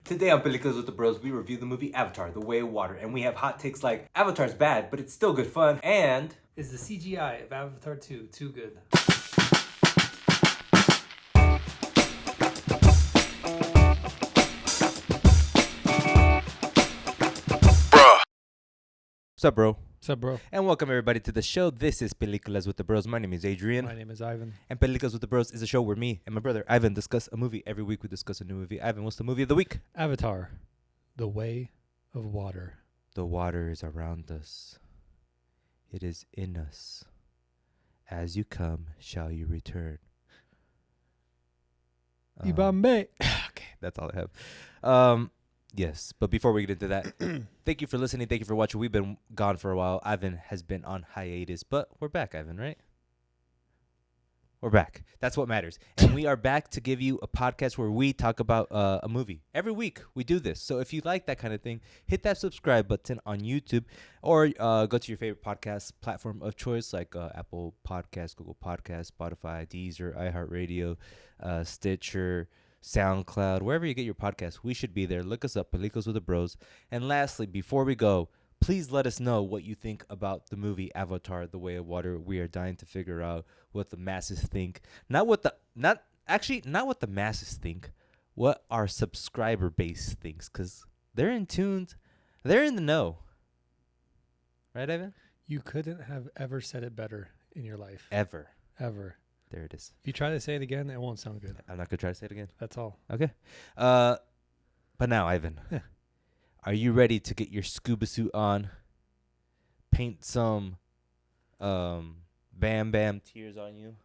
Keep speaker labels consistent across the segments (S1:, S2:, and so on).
S1: Today on Peliculas with the Bros, we review the movie Avatar, The Way of Water, and we have hot takes like Avatar's bad, but it's still good fun, and
S2: Is the CGI of Avatar 2 too good?
S1: What's up, bro?
S2: What's up, bro?
S1: And welcome everybody to the show. This is Peliculas with the Bros. My name is Adrian.
S2: My name is Ivan.
S1: And Peliculas with the Bros is a show where me and my brother Ivan discuss a movie. Every week we discuss a new movie. Ivan, what's the movie of the week?
S2: Avatar, The Way of Water.
S1: The water is around us. It is in us. As you come, shall you return.
S2: Ibambe.
S1: Okay, that's all I have. Yes, but before we get into that, thank you for listening. Thank you for watching. We've been gone for a while. Ivan has been on hiatus, but we're back, Ivan, right? We're back. That's what matters. And we are back to give you a podcast where we talk about a movie. Every week we do this. So if you like that kind of thing, hit that subscribe button on YouTube or go to your favorite podcast platform of choice like Apple Podcasts, Google Podcasts, Spotify, Deezer, iHeartRadio, Stitcher, SoundCloud, wherever you get your podcasts. We should be there. Look us up, Peliculas with the Bros. And lastly, before we go, please let us know what you think about the movie Avatar: The Way of Water. We are dying to figure out what the masses think. Not what the masses think. What our subscriber base thinks, because they're in tuned. They're in the know. Right, Ivan?
S2: You couldn't have ever said it better in your life.
S1: Ever.
S2: There
S1: it is.
S2: If you try to say it again, it won't sound good.
S1: I'm not gonna try to say it again.
S2: That's all.
S1: Okay. But now, Ivan,
S2: Yeah.
S1: Are you ready to get your scuba suit on? Paint some Bam Bam tears on you?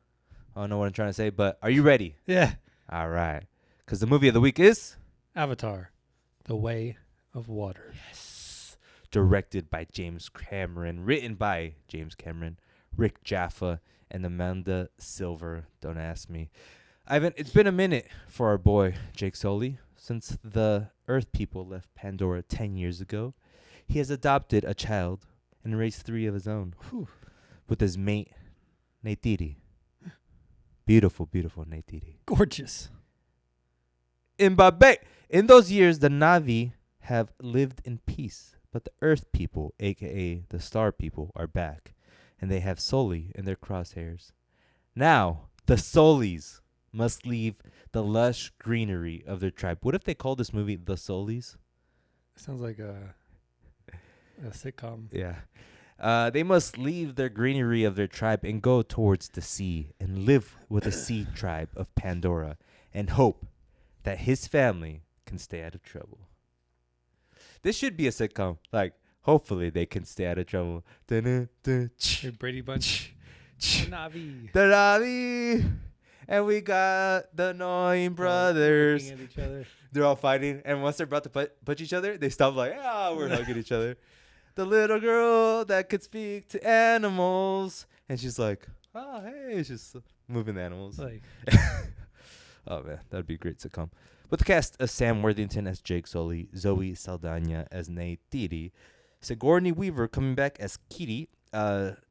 S1: I don't know what I'm trying to say, but are you ready?
S2: Yeah.
S1: All right. Because the movie of the week is
S2: Avatar, The Way of Water.
S1: Yes. Directed by James Cameron, written by James Cameron, Rick Jaffa, and Amanda Silver. Don't ask me. Ivan, it's been a minute for our boy Jake Sully since the Earth people left Pandora 10 years ago. He has adopted a child and raised 3 of his own.
S2: Whew.
S1: With his mate, Neytiri. Beautiful, beautiful Neytiri.
S2: Gorgeous.
S1: In those years, the Na'vi have lived in peace, but the Earth people, a.k.a. the Star people, are back, and they have Sully in their crosshairs. Now, the Sullys must leave the lush greenery of their tribe. What if they called this movie The Sullys?
S2: Sounds like a sitcom.
S1: Yeah. They must leave their greenery of their tribe and go towards the sea and live with the sea tribe of Pandora and hope that his family can stay out of trouble. This should be a sitcom. Like, hopefully they can stay out of trouble.
S2: Hey, Brady Bunch. Navi.
S1: The Na'vi. And we got the annoying brothers.
S2: Looking at each other.
S1: They're all fighting. And once they're about to punch each other, they stop like, we're hugging each other. The little girl that could speak to animals. And she's like, hey. She's just moving the animals.
S2: Like,
S1: oh, man. That would be a great sitcom. With the cast of Sam Worthington as Jake Sully, Zoe Saldana as Neytiri, Sigourney Weaver coming back as Kitty,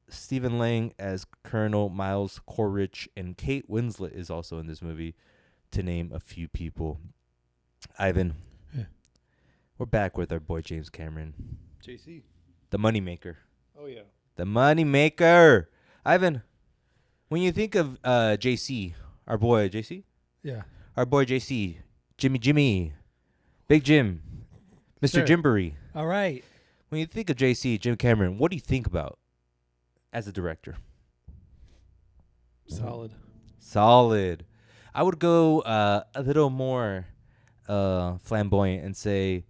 S1: Stephen Lang as Colonel Miles Corrich, and Kate Winslet is also in this movie, to name a few people. Ivan,
S2: yeah.
S1: We're back with our boy James Cameron,
S2: JC.
S1: the moneymaker.
S2: Oh, yeah.
S1: The moneymaker. Ivan, when you think of JC, our boy JC?
S2: Yeah.
S1: Our boy JC, Jimmy, Big Jim, Mr.
S2: Sure.
S1: Jimbury.
S2: All right.
S1: When you think of JC, Jim Cameron, what do you think about as a director? Solid. I would go a little more flamboyant and say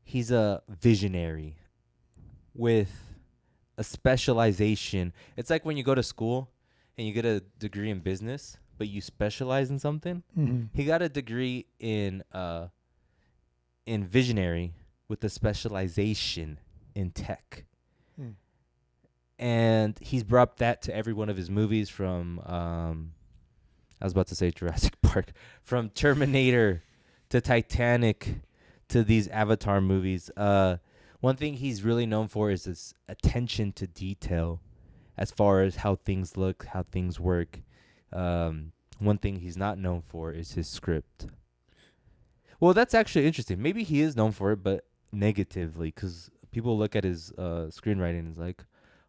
S1: he's a visionary with a specialization. It's like when you go to school and you get a degree in business, but you specialize in something.
S2: Mm-hmm.
S1: He got a degree in visionary with a specialization in tech.
S2: Mm.
S1: And he's brought that to every one of his movies from, I was about to say Jurassic Park, from Terminator to Titanic to these Avatar movies. One thing he's really known for is this attention to detail as far as how things look, how things work. One thing he's not known for is his script. Well, that's actually interesting. Maybe he is known for it, but negatively, because people look at his screenwriting and is like,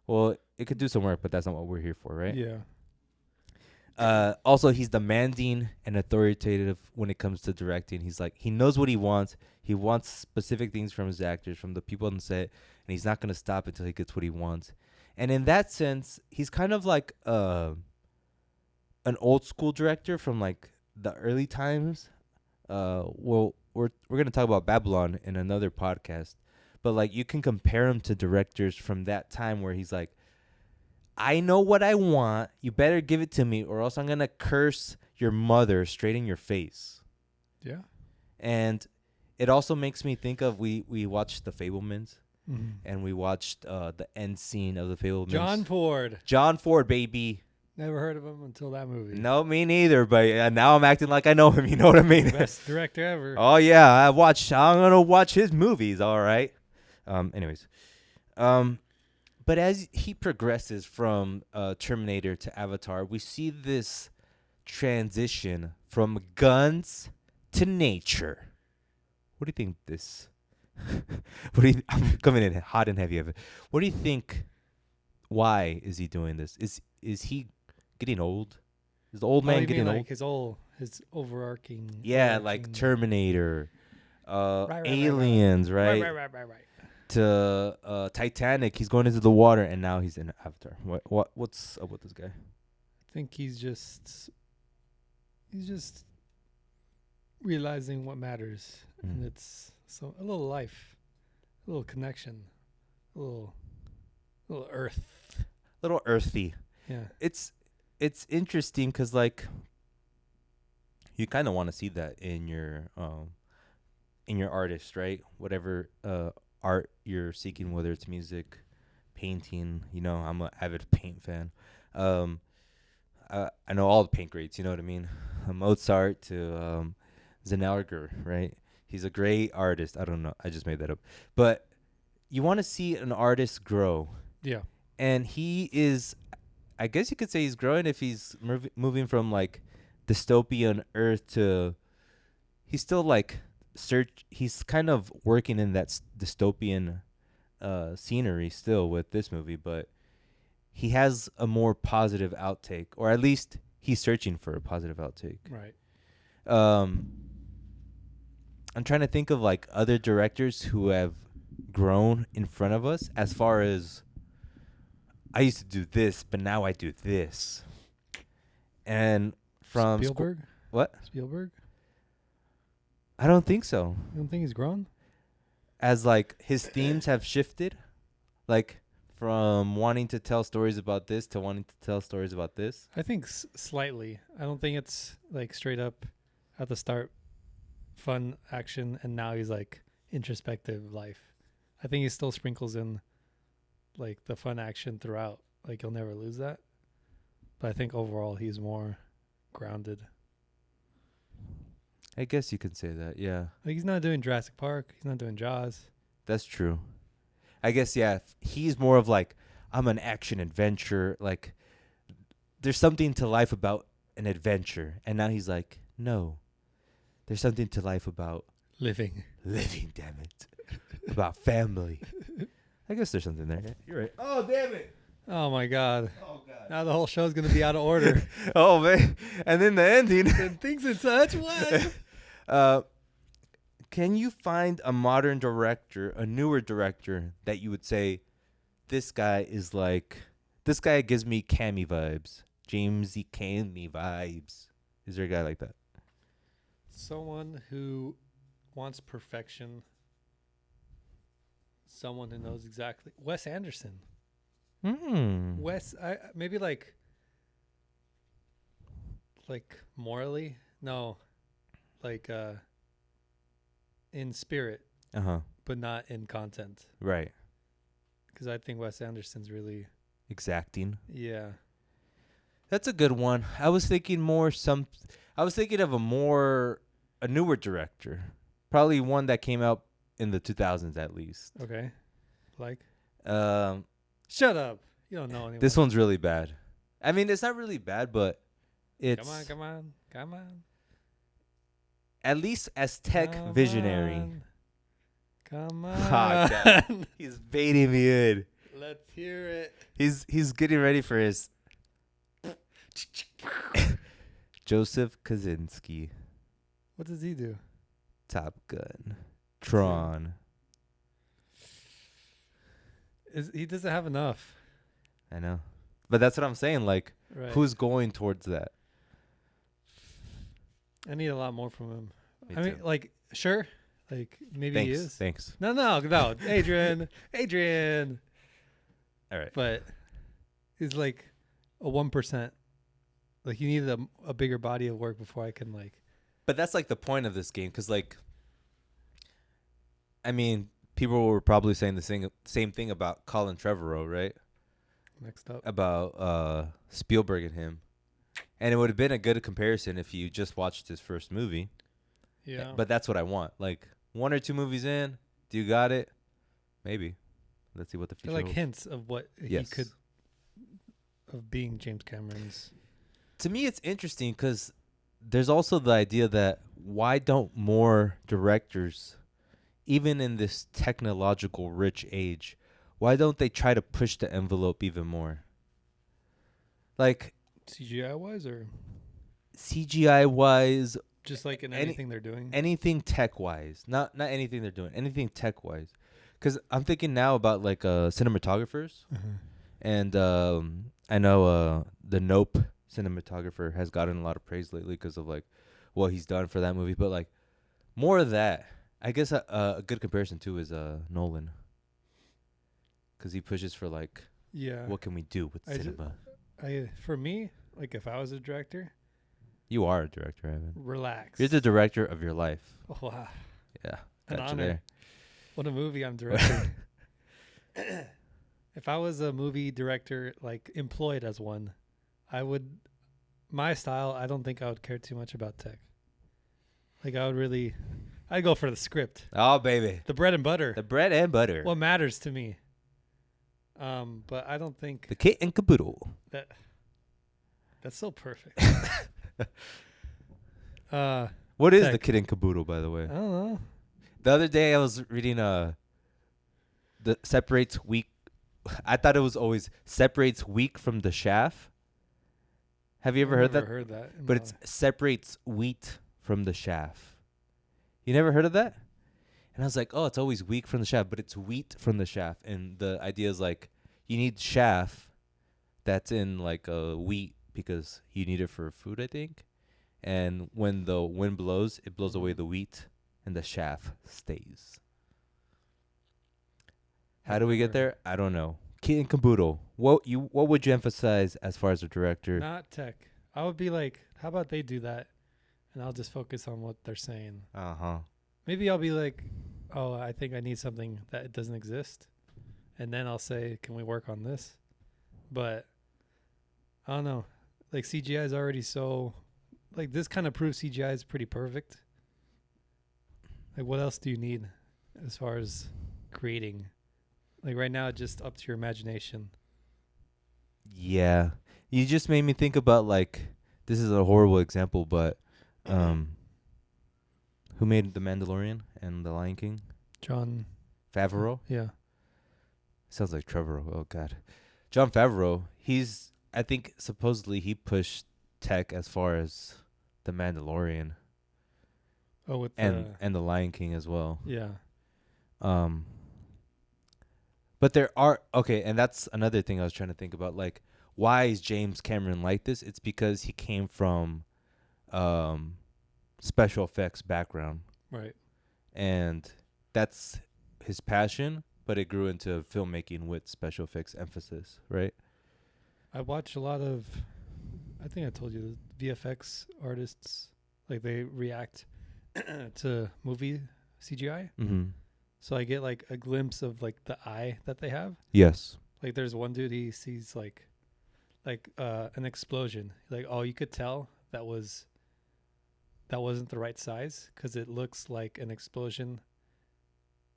S1: well, it could do some work, but that's not what we're here for, right?
S2: Yeah.
S1: Also, he's demanding and authoritative when it comes to directing. He's like, he knows what he wants. He wants specific things from his actors, from the people on the set, and he's not going to stop until he gets what he wants. And in that sense, he's kind of like an old school director from like the early times. Well, we're going to talk about Babylon in another podcast, but like you can compare him to directors from that time where he's like, I know what I want. You better give it to me, or else I'm gonna curse your mother straight in your face.
S2: Yeah.
S1: And it also makes me think of we watched The Fablemans,
S2: Mm-hmm.
S1: and we watched the end scene of The Fablemans.
S2: John
S1: Ford, baby.
S2: Never heard of him until that movie.
S1: No, me neither. But now I'm acting like I know him. You know what I mean?
S2: Best director ever.
S1: Oh yeah, I'm gonna watch his movies. All right. Anyways. But as he progresses from Terminator to Avatar, we see this transition from guns to nature. What do you think this? I'm coming in hot and heavy of it. What do you think? Why is he doing this? Is he getting old? Is the old man getting old?
S2: His overarching.
S1: Yeah, like Terminator,
S2: Right,
S1: Aliens, right?
S2: Right.
S1: To Titanic, he's going into the water, and now he's in Avatar. What's up with this guy?
S2: I think he's just realizing what matters, and it's a little life, a little connection, a little earth,
S1: Little earthy.
S2: Yeah.
S1: It's interesting because like you kind of want to see that in your artist, right? Whatever art you're seeking, whether it's music, painting. You know, I'm an avid paint fan. I know all the paint grades. You know what I mean? Mozart to Zenelger, right? He's a great artist. I don't know. I just made that up. But you want to see an artist grow.
S2: Yeah.
S1: And he is, I guess you could say he's growing if he's moving from like dystopian Earth to, he's still like he's kind of working in that dystopian scenery still with this movie, but he has a more positive outtake, or at least he's searching for a positive outtake.
S2: Right.
S1: I'm trying to think of like other directors who have grown in front of us as far as I used to do this, but now I do this. And from
S2: Spielberg?
S1: What?
S2: Spielberg?
S1: I don't think so.
S2: You don't think he's grown?
S1: As like his themes have shifted, like from wanting to tell stories about this to wanting to tell stories about this.
S2: I think slightly. I don't think it's like straight up at the start fun action and now he's like introspective life. I think he still sprinkles in like the fun action throughout. Like he'll never lose that. But I think overall he's more grounded.
S1: I guess you could say that, yeah.
S2: Like he's not doing Jurassic Park. He's not doing Jaws.
S1: That's true. I guess, yeah, he's more of like, I'm an action adventure. Like, there's something to life about an adventure. And now he's like, no, there's something to life about
S2: living,
S1: damn it. About family. I guess there's something there. Yeah, you're right. Oh, damn it.
S2: Oh, my God.
S1: Oh, God.
S2: Now the whole show's going to be out of order.
S1: Oh, man. And then the ending.
S2: And things in such what?
S1: Can you find a modern director, a newer director, that you would say, this guy gives me Cammy vibes, Jamesy Cammy vibes? Is there a guy like that?
S2: Someone who wants perfection. Someone who knows exactly. Wes Anderson. Maybe like morally? No. Like in spirit. But not in content.
S1: Right.
S2: Because I think Wes Anderson's really
S1: exacting.
S2: Yeah.
S1: That's a good one. I was thinking of a newer director. Probably one that came out in the 2000s at least.
S2: Okay. Like? Shut up. You don't know anyone.
S1: This one's really bad. I mean, it's not really bad, but it's...
S2: Come on.
S1: at least as tech
S2: Come
S1: visionary.
S2: on. Come
S1: Ah, God.
S2: on.
S1: He's baiting me in.
S2: Let's hear it.
S1: He's getting ready for his Joseph Kaczynski,
S2: What does he do?
S1: Top Gun, Tron.
S2: He doesn't have enough.
S1: I know, but that's what I'm saying. Like,
S2: Right.
S1: who's going towards that?
S2: I need a lot more from him.
S1: Me
S2: I mean,
S1: too.
S2: like, sure. Like, maybe he is.
S1: Thanks.
S2: No. Adrian.
S1: All right.
S2: But he's like a 1%. Like, you need a bigger body of work before I can, like.
S1: But that's like the point of this game, because like, I mean, people were probably saying the same thing about Colin Trevorrow, right?
S2: Next up.
S1: About Spielberg and him, and it would have been a good comparison if you just watched his first movie.
S2: Yeah.
S1: But that's what I want. Like 1 or 2 movies in, do you got it? Maybe. Let's see what the future
S2: they're like
S1: holds.
S2: hints of what
S1: Yes.
S2: he could, of being James Cameron's.
S1: To me, it's interesting because there's also the idea that why don't more directors, even in this technological rich age, why don't they try to push the envelope even more? Like
S2: CGI wise or
S1: CGI wise,
S2: just like in
S1: Any-
S2: anything they're doing?
S1: anything tech wise, not anything they're doing, anything tech wise. Because I'm thinking now about like cinematographers, and I know the Nope cinematographer has gotten a lot of praise lately because of like what he's done for that movie. But like more of that, I guess a good comparison too is Nolan, because he pushes for like
S2: Yeah.
S1: what can we do with
S2: I ju-
S1: cinema.
S2: For me, like if I was a director,
S1: You are a director, Evan.
S2: relax.
S1: You're the director of your life.
S2: Oh, wow.
S1: Yeah,
S2: An
S1: got you
S2: honor.
S1: there.
S2: What a movie I'm directing. If I was a movie director, like employed as one, my style, I don't think I would care too much about tech. Like I'd go for the script,
S1: Oh baby,
S2: the bread and butter,
S1: the bread and butter,
S2: what matters to me. But I don't think
S1: the kit and caboodle.
S2: that's so perfect.
S1: What is the
S2: Tech.
S1: kit and caboodle, by the way?
S2: I don't know.
S1: The other day I was reading the separates week. I thought it was always separates wheat from the chaff. Have you ever heard that?
S2: Heard that. in
S1: But
S2: my
S1: it's
S2: life.
S1: separates wheat from the chaff. You never heard of that? And I was like, oh, it's always wheat from the chaff, but it's wheat from the chaff. And the idea is like you need chaff that's in like a wheat because you need it for food, I think. And when the wind blows, it blows away the wheat and the chaff stays. How do we get there? I don't know. Kit and caboodle. What would you emphasize as far as a director?
S2: Not tech. I would be like, how about they do that, and I'll just focus on what they're saying.
S1: Uh-huh.
S2: Maybe I'll be like, oh, I think I need something that doesn't exist, and then I'll say, can we work on this? But I don't know. Like CGI is already so, like this kind of proves CGI is pretty perfect. Like what else do you need as far as creating? Like right now, it's just up to your imagination.
S1: Yeah. You just made me think about like this is a horrible example, but who made The Mandalorian and The Lion King?
S2: John.
S1: Favreau?
S2: Yeah.
S1: Sounds like Trevorrow. Oh god. John Favreau, I think supposedly he pushed tech as far as The Mandalorian
S2: Oh, with
S1: and The Lion King as well.
S2: yeah.
S1: But there are and that's another thing I was trying to think about. Like, why is James Cameron like this? It's because he came from special effects background,
S2: Right.
S1: and that's his passion. But it grew into filmmaking with special effects emphasis, right?
S2: I watch a lot of, I think I told you, the VFX artists, like they react to movie CGI.
S1: Mm-hmm.
S2: So I get like a glimpse of like the eye that they have.
S1: Yes.
S2: Like there's one dude, he sees like an explosion. Like, oh, you could tell that wasn't the right size because it looks like an explosion.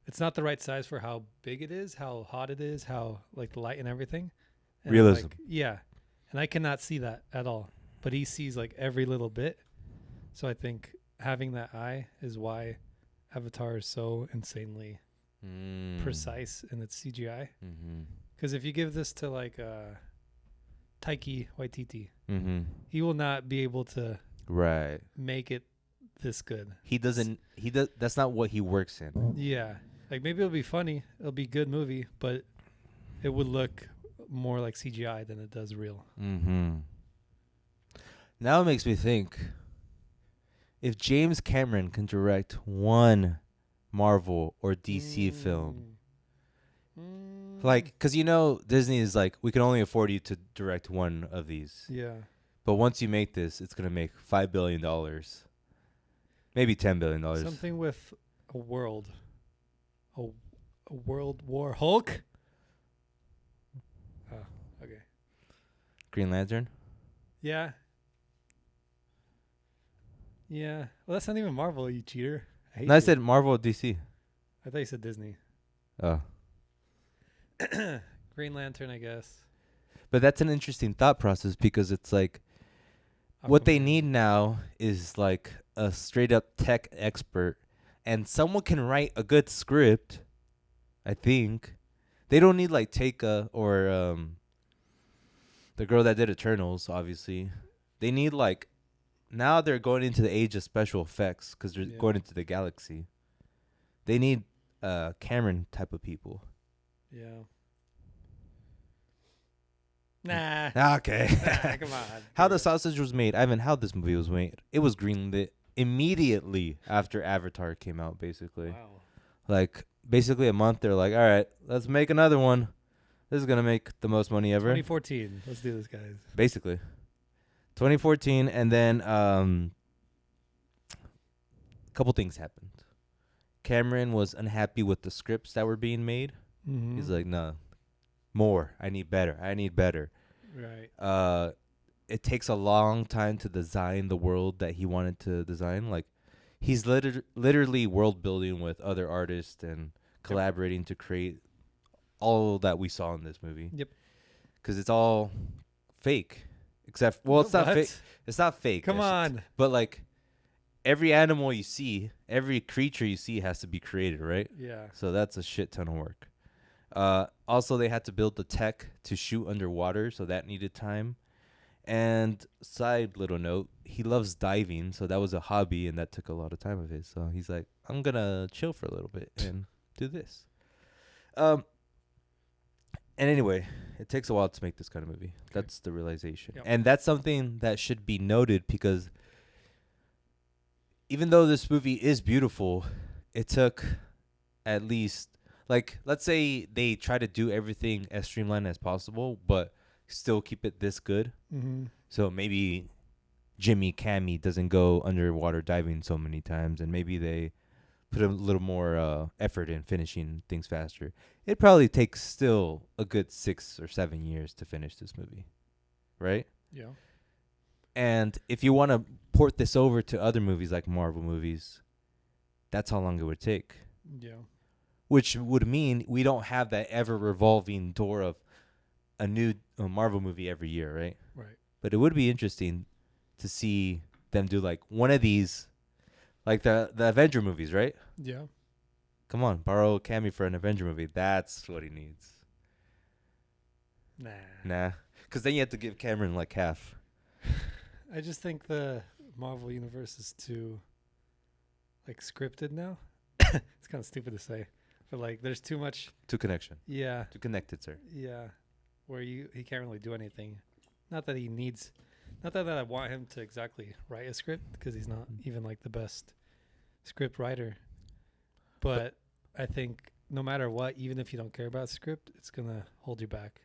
S2: It's not the right size for how big it is, how hot it is, how like the light and everything. And
S1: Realism.
S2: like, yeah. And I cannot see that at all. But he sees like every little bit. So I think having that eye is why Avatar is so insanely precise in its CGI.
S1: Mm-hmm.
S2: Because if you give this to like Taiki Waititi,
S1: Mm-hmm.
S2: he will not be able to
S1: Right.
S2: make it this good.
S1: He doesn't. He does. That's not what he works in.
S2: Yeah, like maybe it'll be funny, it'll be a good movie, but it would look more like CGI than it does real.
S1: Mm-hmm. Now it makes me think. If James Cameron can direct one Marvel or DC film, like, because Disney is like, we can only afford you to direct one of these.
S2: Yeah.
S1: But once you make this, it's going to make $5 billion. Maybe $10 billion.
S2: Something with a world. A World War Hulk? Oh, okay.
S1: Green Lantern?
S2: Yeah. Yeah. Well, that's not even Marvel, you cheater. I hate
S1: No, I
S2: you.
S1: said Marvel or DC.
S2: I thought you said Disney.
S1: Oh.
S2: Green Lantern, I guess.
S1: But that's an interesting thought process because it's like, what they
S2: Aquaman.
S1: need now is like a straight up tech expert, and someone can write a good script. I think they don't need like Taika or the girl that did Eternals. Obviously, they need like, now they're going into the age of special effects because they're going into the galaxy. They need Cameron type of people.
S2: Yeah. Nah.
S1: Okay.
S2: Nah, come on.
S1: How the sausage was made. Ivan, how this movie was made. It was greenlit immediately after Avatar came out, basically.
S2: Wow.
S1: Like, basically a month, they're like, all right, let's make another one. This is going to make the most money ever.
S2: 2014. Let's do this, guys.
S1: Basically. 2014, and then a couple things happened. Cameron was unhappy with the scripts that were being made.
S2: Mm-hmm.
S1: He's like, no, more. I need better.
S2: Right.
S1: It takes a long time to design the world that he wanted to design. Like, he's literally world building with other artists and collaborating to create all that we saw in this movie.
S2: Yep.
S1: Because it's all fake. Except, well, it's not
S2: What?
S1: fake. It's not fake.
S2: Come on.
S1: But, like, every animal you see, every creature you see has to be created, right?
S2: Yeah.
S1: So that's a shit ton of work. Also, they had to build the tech to shoot underwater, so that needed time. And side little note, he loves diving, so that was a hobby, and that took a lot of time of his. So he's like, I'm going to chill for a little bit and do this. And anyway, it takes a while to make this kind of movie. Okay. That's the realization. Yep. And that's something that should be noted because even though this movie is beautiful, it took at least, like, let's say they try to do everything as streamlined as possible, but still keep it this good.
S2: Mm-hmm.
S1: So maybe Jimmy Cammy doesn't go underwater diving so many times, and maybe they put a little more effort in finishing things faster. It probably takes still a good 6 or 7 years to finish this movie, right?
S2: Yeah.
S1: And if you want to port this over to other movies like Marvel movies, that's how long it would take.
S2: Yeah.
S1: Which would mean we don't have that ever revolving door of a new Marvel movie every year, right?
S2: Right.
S1: But it would be interesting to see them do like one of these, like the Avenger movies, right?
S2: Yeah.
S1: Come on, borrow Cammy for an Avenger movie. That's what he needs. Nah. Because then you have to give Cameron like half.
S2: I just think the Marvel universe is too, like, scripted now. It's kind of stupid to say, but like, there's too much.
S1: Too connection.
S2: Yeah.
S1: Too connected, sir.
S2: Yeah. Where he can't really do anything. Not that he needs. Not that I want him to exactly write a script because he's not even like the best script writer. But I think no matter what, even if you don't care about script, it's gonna hold you back.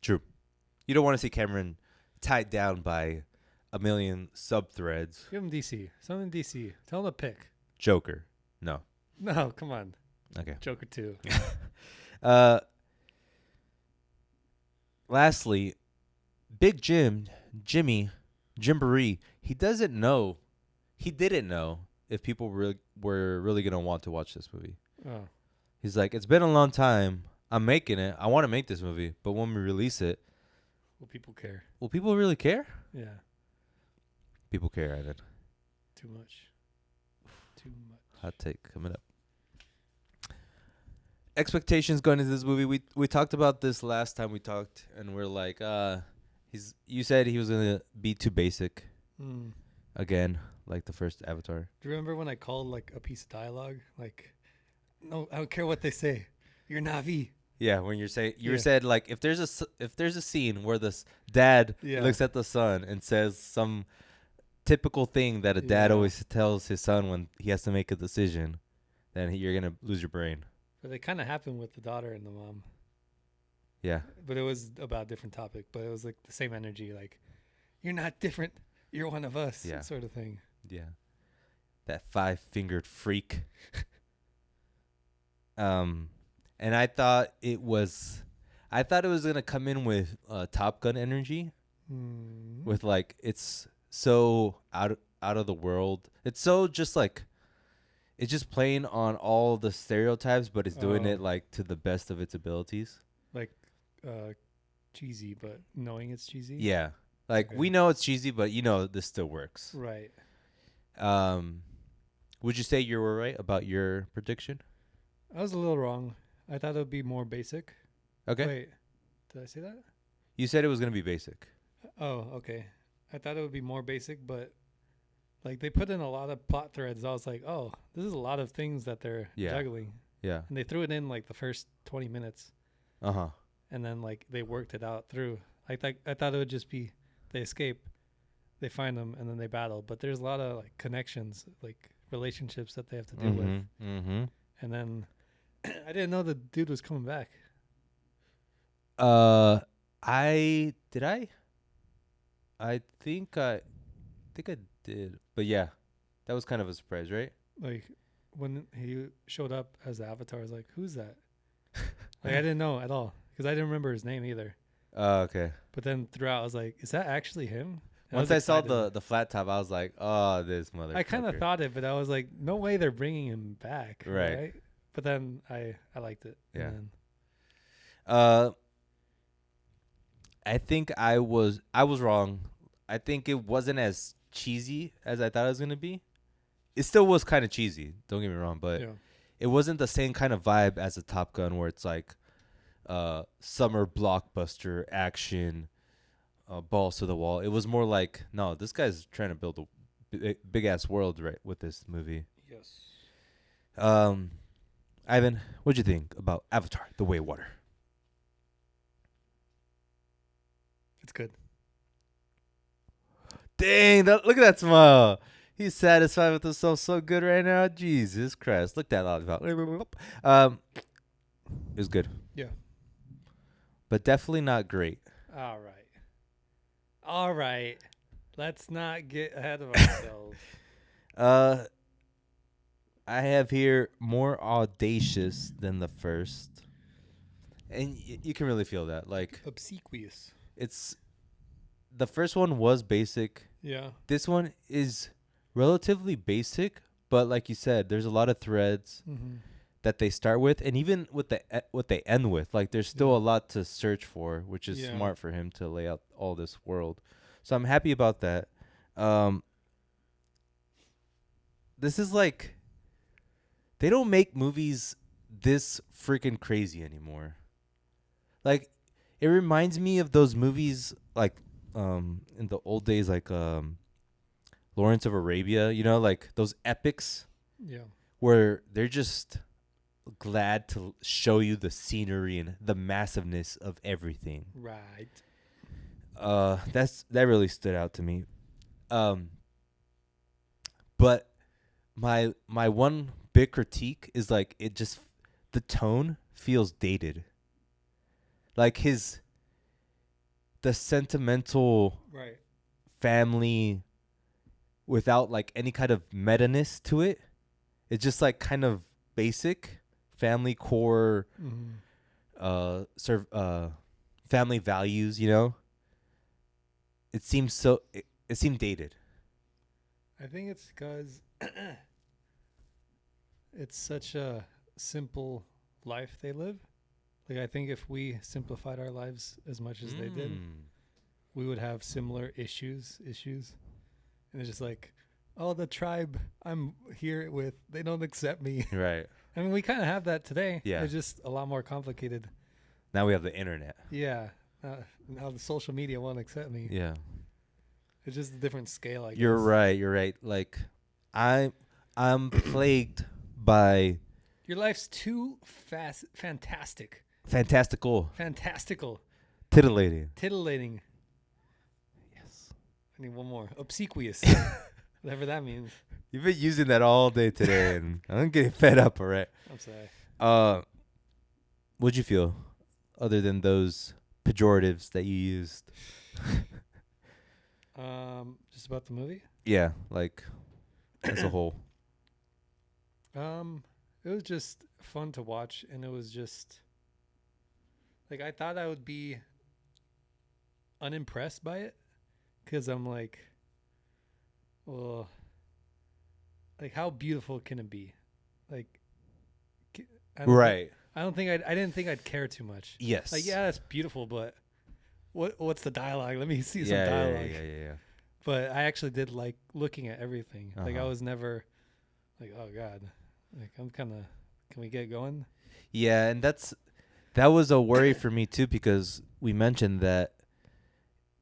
S1: True. You don't want to see Cameron tied down by a million sub-threads.
S2: Give him DC. Something DC. Tell him to pick.
S1: Joker. No.
S2: No, come on.
S1: Okay.
S2: Joker 2.
S1: Lastly, Big Jimmy, Jimboree, he didn't know if people were really going to want to watch this movie.
S2: Oh.
S1: He's like, it's been a long time. I'm making it. I want to make this movie. But when we release it.
S2: Will people care?
S1: Will people really care?
S2: Yeah.
S1: People care, Ivan.
S2: Too much. Too much.
S1: Hot take coming up. Expectations going into this movie. We talked about this last time we talked, and we're like, you said he was gonna be too basic
S2: Mm.
S1: again, like the first Avatar.
S2: Do you remember when I called like a piece of dialogue? Like, no, I don't care what they say. You're Navi.
S1: Yeah, when you
S2: Yeah.
S1: said like if there's a scene where this dad
S2: Yeah.
S1: looks at the son and says some typical thing that a dad
S2: Yeah.
S1: always tells his son when he has to make a decision, then you're gonna lose your brain.
S2: But it kind of happened with the daughter and the mom.
S1: Yeah.
S2: But it was about a different topic. But it was like the same energy. Like, you're not different. You're one of us.
S1: Yeah.
S2: Sort of thing.
S1: Yeah. That 5-fingered freak. And I thought it was gonna come in with Top Gun energy,
S2: Mm.
S1: with like it's so out of the world. It's so just like it's just playing on all the stereotypes, but it's doing it like to the best of its abilities.
S2: Like, cheesy, but knowing it's cheesy.
S1: Yeah, like
S2: Okay.
S1: we know it's cheesy, but this still works.
S2: Right.
S1: Would you say you were right about your prediction?
S2: I was a little wrong. I thought it would be more basic.
S1: Okay.
S2: Wait, did I say that?
S1: You said it was gonna be basic.
S2: Oh, okay. I thought it would be more basic, but like they put in a lot of plot threads. I was like, oh, this is a lot of things that they're
S1: Yeah.
S2: juggling.
S1: Yeah.
S2: And they threw it in like the first 20 minutes,
S1: Uh-huh.
S2: and then like they worked it out through. I thought it would just be they escape, they find them, and then they battle. But there's a lot of like connections, like relationships that they have to deal with.
S1: Mm-hmm.
S2: And then I didn't know the dude was coming back.
S1: I think I did. But yeah. That was kind of a surprise, right?
S2: Like when he showed up as the Avatar, I was like, "Who's that?" Like I didn't know at all because I didn't remember his name either.
S1: Okay.
S2: But then throughout, I was like, "Is that actually him?" And
S1: Once
S2: was
S1: I saw
S2: excited.
S1: the flat top, I was like, "Oh, this motherfucker."
S2: I kind of thought it, but I was like, "No way, they're bringing him back."
S1: Right.
S2: But then I liked it.
S1: Yeah.
S2: And
S1: I think I was wrong. I think it wasn't as cheesy as I thought it was gonna be. It still was kind of cheesy. Don't get me wrong, but
S2: yeah.
S1: it wasn't the same kind of vibe as a Top Gun, where it's like summer blockbuster action, balls to the wall. It was more like, no, this guy's trying to build a big ass world, right, with this movie.
S2: Yes.
S1: Ivan, what'd you think about Avatar: The Way of Water?
S2: It's good.
S1: Dang, look at that smile. He's satisfied with himself so good right now. Jesus Christ. Look at that lollipop. It was good.
S2: Yeah.
S1: But definitely not great.
S2: All right. Let's not get ahead of ourselves.
S1: I have here more audacious than the first. And you can really feel that. Like,
S2: Obsequious.
S1: it's the first one was basic.
S2: Yeah.
S1: This one is relatively basic, but like you said, there's a lot of threads
S2: Mm-hmm.
S1: that they start with, and even with what they end with, like there's still
S2: Yeah.
S1: a lot to search for, which is
S2: Yeah.
S1: smart for him to lay out all this world. So I'm happy about that. This is like, they don't make movies this freaking crazy anymore. Like, it reminds me of those movies like in the old days, like Lawrence of Arabia, like those epics
S2: Yeah.
S1: where they're just glad to show you the scenery and the massiveness of everything.
S2: Right.
S1: That really stood out to me. But my one big critique is like the tone feels dated. Like the sentimental
S2: Right.
S1: family without like any kind of meta-ness to it. It's just like kind of basic family core,
S2: Mm-hmm.
S1: family values, It seems it seemed dated.
S2: I think it's because it's such a simple life they live. Like, I think if we simplified our lives as much as they did, we would have similar issues. And it's just like, oh, the tribe I'm here with, they don't accept me.
S1: Right.
S2: I mean, we kind of have that today.
S1: Yeah.
S2: It's just a lot more complicated.
S1: Now we have the internet.
S2: Yeah. Now the social media won't accept me.
S1: Yeah.
S2: It's just a different scale, I guess.
S1: You're right. You're right. Like, I'm plagued by
S2: Your life's too fantastical,
S1: titillating.
S2: titillating.
S1: Yes.
S2: I need one more. Obsequious. Whatever that means.
S1: You've been using that all day today, and I'm getting fed up. All right.
S2: I'm sorry.
S1: What'd you feel, other than those pejoratives that you used?
S2: Just about the movie.
S1: Yeah, like as a whole.
S2: It was just fun to watch, and it was just like I thought I would be unimpressed by it, because I'm like, well, like how beautiful can it be? Like, I don't
S1: Right.
S2: I don't think I didn't think I'd care too much.
S1: Yes.
S2: Like, yeah, that's beautiful, but what's the dialogue? Let me see some
S1: Yeah,
S2: dialogue.
S1: yeah.
S2: But I actually did like looking at everything. Like, I
S1: Uh-huh.
S2: was never like, oh god, like I'm kind of. Can we get going?
S1: Yeah, and that was a worry for me too, because we mentioned that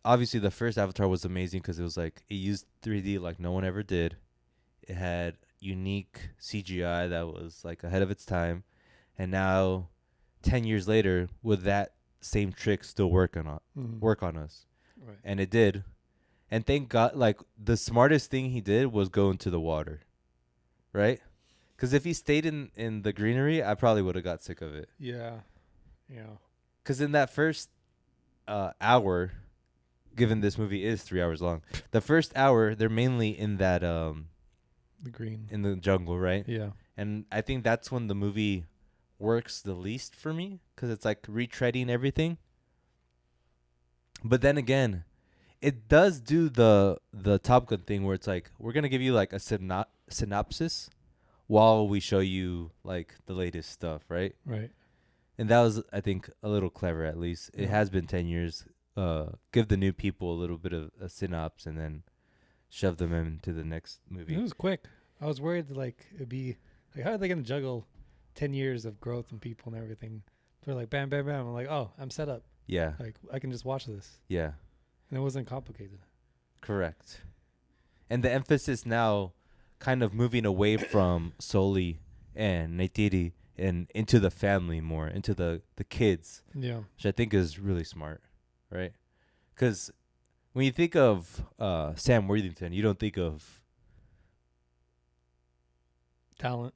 S1: obviously the first Avatar was amazing because it was like it used 3D like no one ever did. It had unique CGI that was like ahead of its time, and now 10 years later, would that same trick still work on us?
S2: Right.
S1: And it did. And thank God, like the smartest thing he did was go into the water, right? Because if he stayed in the greenery, I probably would have got sick of it.
S2: Yeah. Yeah.
S1: Because in that first hour, given this movie is 3 hours long, the first hour they're mainly in that
S2: The green.
S1: in the jungle, right?
S2: Yeah.
S1: And I think that's when the movie works the least for me, because it's like retreading everything. But then again, it does do the Top Gun thing where it's like we're gonna give you like a synopsis while we show you like the latest stuff, right?
S2: Right.
S1: And that was, I think, a little clever. At least it
S2: Yeah.
S1: has been 10 years. Give the new people a little bit of a synopsis and then shove them into the next movie.
S2: It was quick. I was worried like it'd be like, how are they gonna juggle 10 years of growth and people and everything? They're like bam, bam, bam. I'm like, oh, I'm set up.
S1: Yeah,
S2: Like, I can just watch this,
S1: yeah,
S2: and it wasn't complicated.
S1: correct. And the emphasis now, kind of moving away from Soli and Neytiri and into the family more, into the kids,
S2: Yeah.
S1: which I think is really smart, right? Because when you think of Sam Worthington, you don't think of
S2: Talent.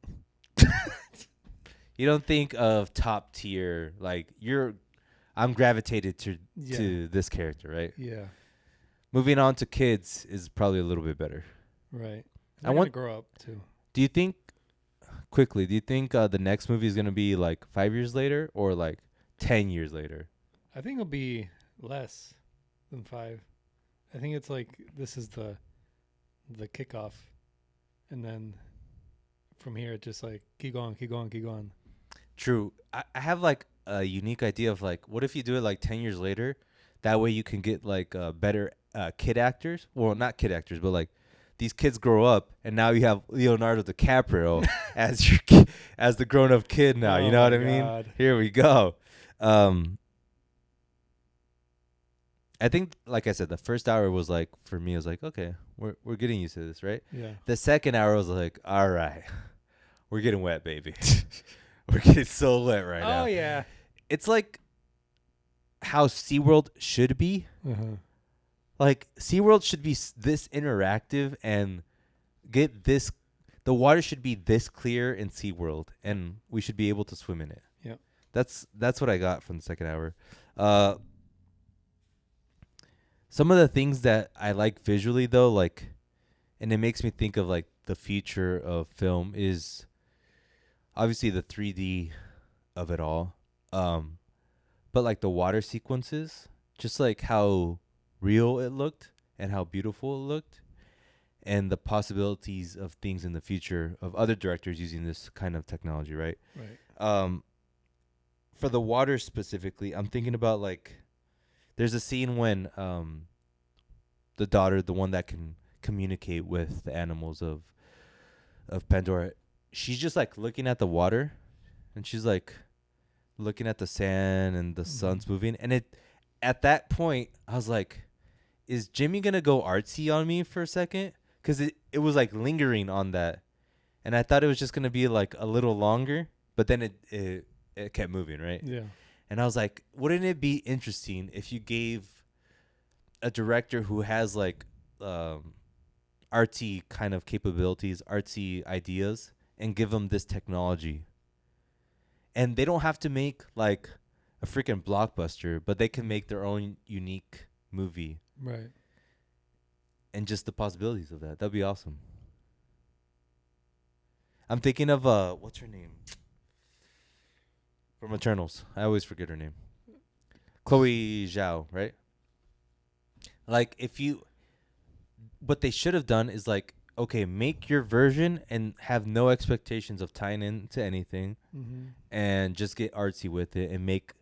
S1: you don't think of top tier. Like I'm gravitated
S2: Yeah.
S1: to this character, right?
S2: Yeah.
S1: Moving on to kids is probably a little bit better.
S2: Right.
S1: I
S2: I want
S1: want-
S2: to grow up too.
S1: Do you think the next movie is gonna be like 5 years later or like 10 years later?
S2: I think it'll be less than 5. I think it's like this is the kickoff, and then from here it just like keep going, keep going, keep going.
S1: True. I have like a unique idea of like, what if you do it like 10 years later? That way you can get like better kid actors. Well, not kid actors, but like these kids grow up, and now you have Leonardo DiCaprio as as the grown up kid now. You
S2: Oh
S1: know what
S2: my
S1: I mean?
S2: God.
S1: Here we go. I think, like I said, the first hour was like, for me, I was like, okay, we're getting used to this, right?
S2: Yeah.
S1: The second hour was like, all right, we're getting wet, baby. We're getting so wet right now.
S2: Oh yeah.
S1: It's like how SeaWorld should be.
S2: Uh-huh.
S1: Like SeaWorld should be this interactive and get this. The water should be this clear in SeaWorld, and we should be able to swim in it.
S2: Yep.
S1: That's what I got from the second hour. Some of the things that I like visually, though, like, and it makes me think of like the future of film, is obviously the 3D of it all. But like the water sequences, just like how real it looked and how beautiful it looked, and the possibilities of things in the future of other directors using this kind of technology, right?
S2: Right.
S1: For the water specifically, I'm thinking about like there's a scene when the daughter, the one that can communicate with the animals of Pandora. She's just like looking at the water, and she's like looking at the sand, and the sun's moving. And at that point, I was like, "Is Jimmy gonna go artsy on me for a second?" Because it was like lingering on that, and I thought it was just gonna be like a little longer, but then it kept moving, right?
S2: Yeah.
S1: And I was like, wouldn't it be interesting if you gave a director who has like artsy kind of capabilities, artsy ideas, and give them this technology? And they don't have to make like a freaking blockbuster, but they can make their own unique movie.
S2: Right.
S1: And just the possibilities of that. That'd be awesome. I'm thinking of what's her name? From Eternals. I always forget her name. Chloe Zhao, right? Like what they should have done is like, okay, make your version and have no expectations of tying into anything, and just get artsy with it and make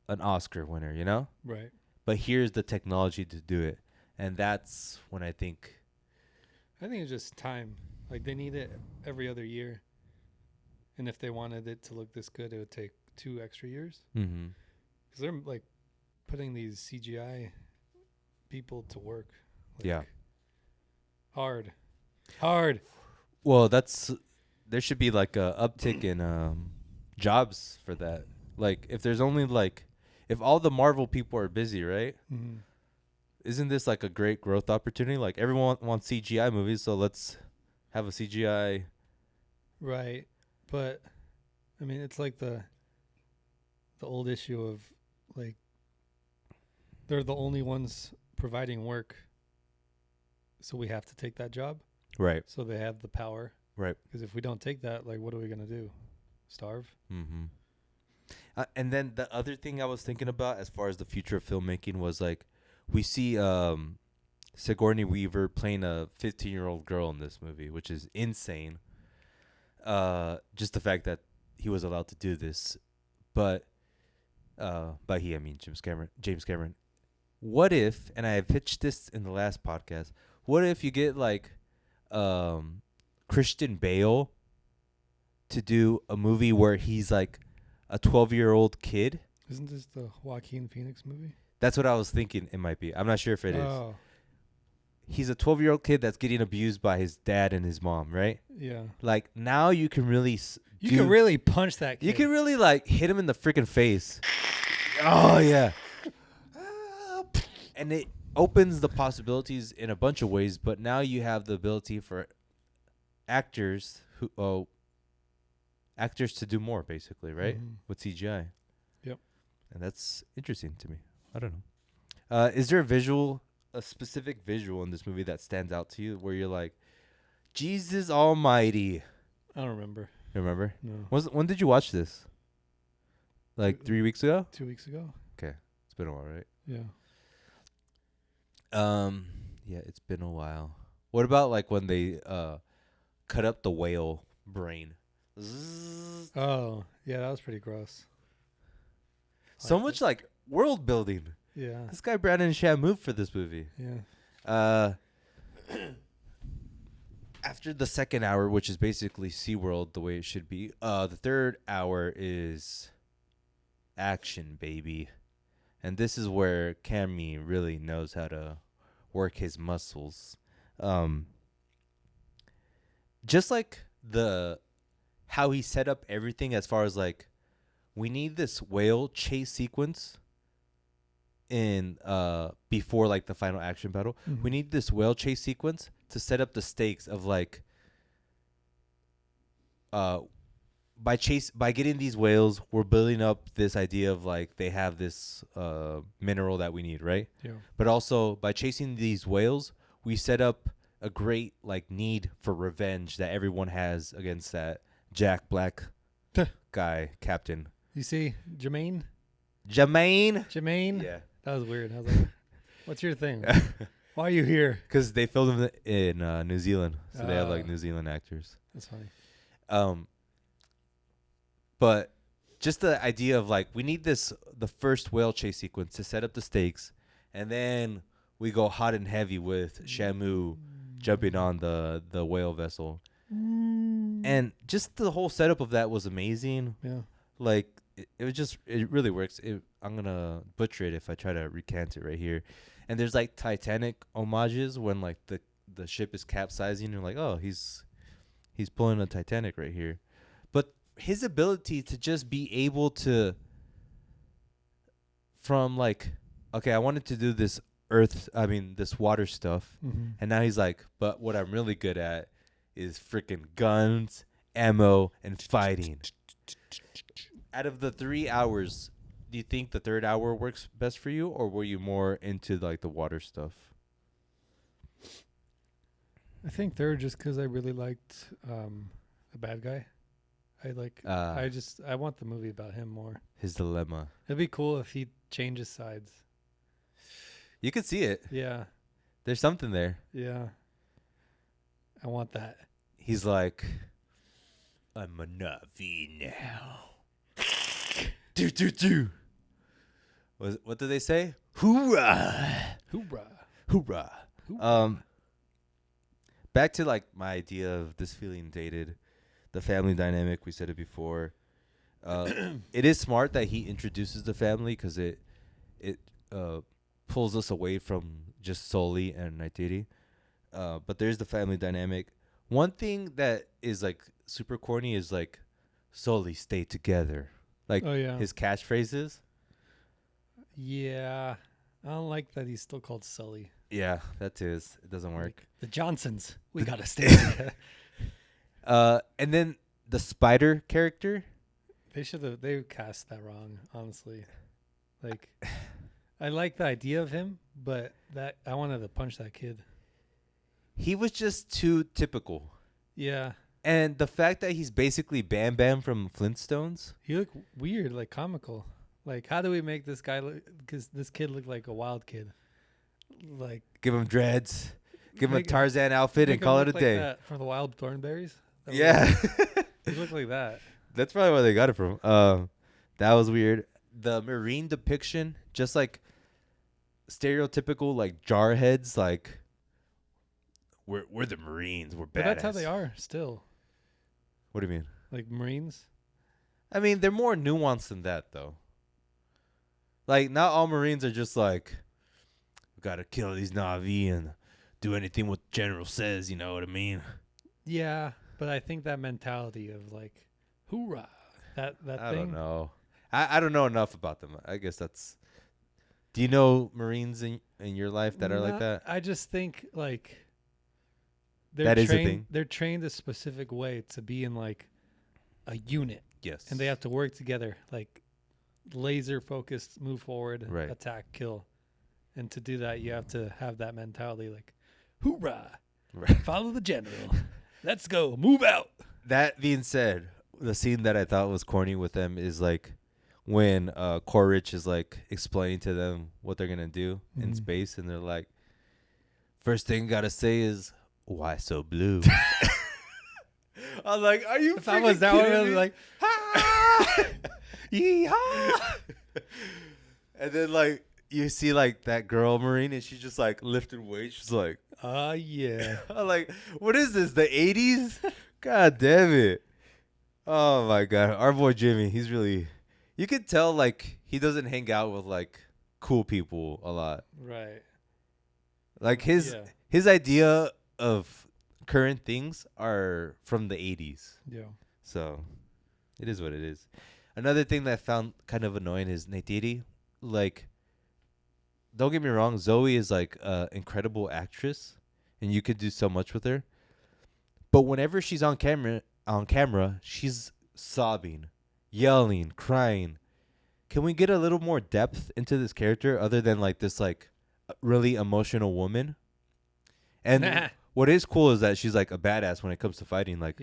S1: an Oscar winner, you know?
S2: Right.
S1: But here's the technology to do it. And that's when I think
S2: it's just time. Like, they need it every other year. And if they wanted it to look this good, it would take 2 extra years.
S1: mm-hmm.
S2: Because they're, like, putting these CGI people to work. Like,
S1: Yeah.
S2: Hard.
S1: Well, there should be like a uptick in jobs for that. Like, if there's only like, if all the Marvel people are busy, right?
S2: Mm-hmm.
S1: Isn't this like a great growth opportunity? Like, everyone wants CGI movies, so let's have a CGI.
S2: Right. But, I mean, it's like the old issue of, like, they're the only ones providing work, so we have to take that job.
S1: Right.
S2: So they have the power.
S1: Right.
S2: Because if we don't take that, like, what are we going to do? Starve?
S1: Mm-hmm. And then the other thing I was thinking about as far as the future of filmmaking was like, we see Sigourney Weaver playing a 15-year-old girl in this movie, which is insane. Just the fact that he was allowed to do this, but by he I mean James Cameron. What if, and I pitched this in the last podcast, what if you get like Christian Bale to do a movie where he's like a 12-year-old kid?
S2: Isn't this the Joaquin Phoenix movie?
S1: That's what I was thinking it might be. I'm not sure if it is.
S2: Oh.
S1: He's a 12-year-old kid that's getting abused by his dad and his mom, right?
S2: Yeah.
S1: Like, now you can really
S2: You can really punch that kid.
S1: You can really like hit him in the freaking face. Oh yeah. And it opens the possibilities in a bunch of ways, but now you have the ability for actors to do more, basically, right?
S2: Mm-hmm.
S1: With CGI.
S2: Yep.
S1: And that's interesting to me. I don't know. Is there a specific visual in this movie that stands out to you where you're like, Jesus Almighty?
S2: I don't remember.
S1: You remember?
S2: No.
S1: When did you watch this? Like 3 weeks ago?
S2: 2 weeks ago.
S1: Okay. It's been a while, right?
S2: Yeah.
S1: Yeah, it's been a while. What about like when they cut up the whale brain? Zzz.
S2: Oh, yeah, that was pretty gross.
S1: So much like world building.
S2: Yeah.
S1: This guy Brandon Shamu for this movie.
S2: Yeah.
S1: After the second hour, which is basically SeaWorld the way it should be, the third hour is action, baby. And this is where Cammy really knows how to work his muscles. Just like how he set up everything as far as like, we need this whale chase sequence in before like the final action battle.
S2: Mm-hmm.
S1: We need this whale chase sequence to set up the stakes of like by getting these whales, we're building up this idea of like they have this mineral that we need, right?
S2: Yeah.
S1: But also by chasing these whales, we set up a great like need for revenge that everyone has against that Jack Black guy, Captain.
S2: You see, Jermaine?
S1: Jermaine? Yeah.
S2: That was weird. I was like, what's your thing? Why are you here?
S1: Because they filmed them in New Zealand, so they have like New Zealand actors.
S2: That's funny.
S1: But just the idea of like, we need the first whale chase sequence to set up the stakes, and then we go hot and heavy with Shamu jumping on the whale vessel. And just the whole setup of that was amazing.
S2: Yeah.
S1: Like it was just it really works. I'm gonna butcher it if I try to recant it right here. And there's like Titanic homages when like the ship is capsizing. You're like, oh, he's pulling a Titanic right here. But his ability to just be able to from like, okay, I wanted to do this this water stuff, and now he's like, but what I'm really good at is freaking guns, ammo, and fighting. Out of the 3 hours, do you think the third hour works best for you, or were you more into like the water stuff?
S2: I think third, just because I really liked the bad guy. I want the movie about him more.
S1: His dilemma.
S2: It'd be cool if he changes sides.
S1: You could see it.
S2: Yeah.
S1: There's something there.
S2: Yeah. I want that.
S1: He's like, I'm a Navi now. do. What do they say? Hoorah!
S2: Hoorah!
S1: Hoorah! Back to like my idea of this feeling dated, the family dynamic. We said it before. It is smart that he introduces the family because it pulls us away from just Sully and Naitiri. But there's the family dynamic. One thing that is like super corny is like Sully stay together. Like his catchphrases.
S2: Yeah. I don't like that he's still called Sully.
S1: Yeah, that too is. It doesn't work.
S2: Like, the Johnsons. We got to stay together.
S1: And then the spider character.
S2: They cast that wrong, honestly. Like, I like the idea of him, but I wanted to punch that kid.
S1: He was just too typical.
S2: Yeah.
S1: And the fact that he's basically Bam Bam from Flintstones.
S2: He looked weird, like comical. Like, how do we make this guy look? Because this kid looked like a wild kid. Like,
S1: give him dreads, give him a Tarzan outfit, and call it a day.
S2: That from the Wild Thornberries.
S1: Yeah,
S2: he looked like that.
S1: That's probably where they got it from. That was weird. The marine depiction, just like stereotypical, like jarheads, like we're the Marines, we're badass.
S2: But that's how they are still.
S1: What do you mean?
S2: Like Marines?
S1: I mean, they're more nuanced than that, though. Like, not all Marines are just like, we gotta kill these Na'vi and do anything what the general says, you know what I mean?
S2: Yeah, but I think that mentality of like, hoorah, that thing.
S1: I don't know. I don't know enough about them. I guess that's... Do you know Marines in your life that are like that?
S2: I just think like...
S1: That is a thing.
S2: They're trained a specific way to be in like a unit.
S1: Yes.
S2: And they have to work together, like laser focused, move forward,
S1: right.
S2: Attack, kill. And to do that, you have to have that mentality like, hoorah,
S1: right.
S2: Follow the general. Let's go, move out.
S1: That being said, the scene that I thought was corny with them is like when Quaritch is like explaining to them what they're going to do in space. And they're like, first thing gotta say is, why so blue? I'm like, are you
S2: if I was that one, I was like,
S1: ha!
S2: Yeehaw!
S1: And then like you see like that girl Marine and she's just like lifting weights. She's like,
S2: yeah.
S1: I'm like, what is this? The 80s? God damn it. Oh my God. Our boy Jimmy, he's really, you could tell like he doesn't hang out with like cool people a lot.
S2: Right.
S1: Like his idea of current things are from the 80s.
S2: Yeah.
S1: So it is what it is. Another thing that I found kind of annoying is Neytiri. Like, don't get me wrong, Zoe is like an incredible actress and you could do so much with her. But whenever she's on camera, she's sobbing, yelling, crying. Can we get a little more depth into this character other than like this like really emotional woman? And what is cool is that she's like a badass when it comes to fighting. Like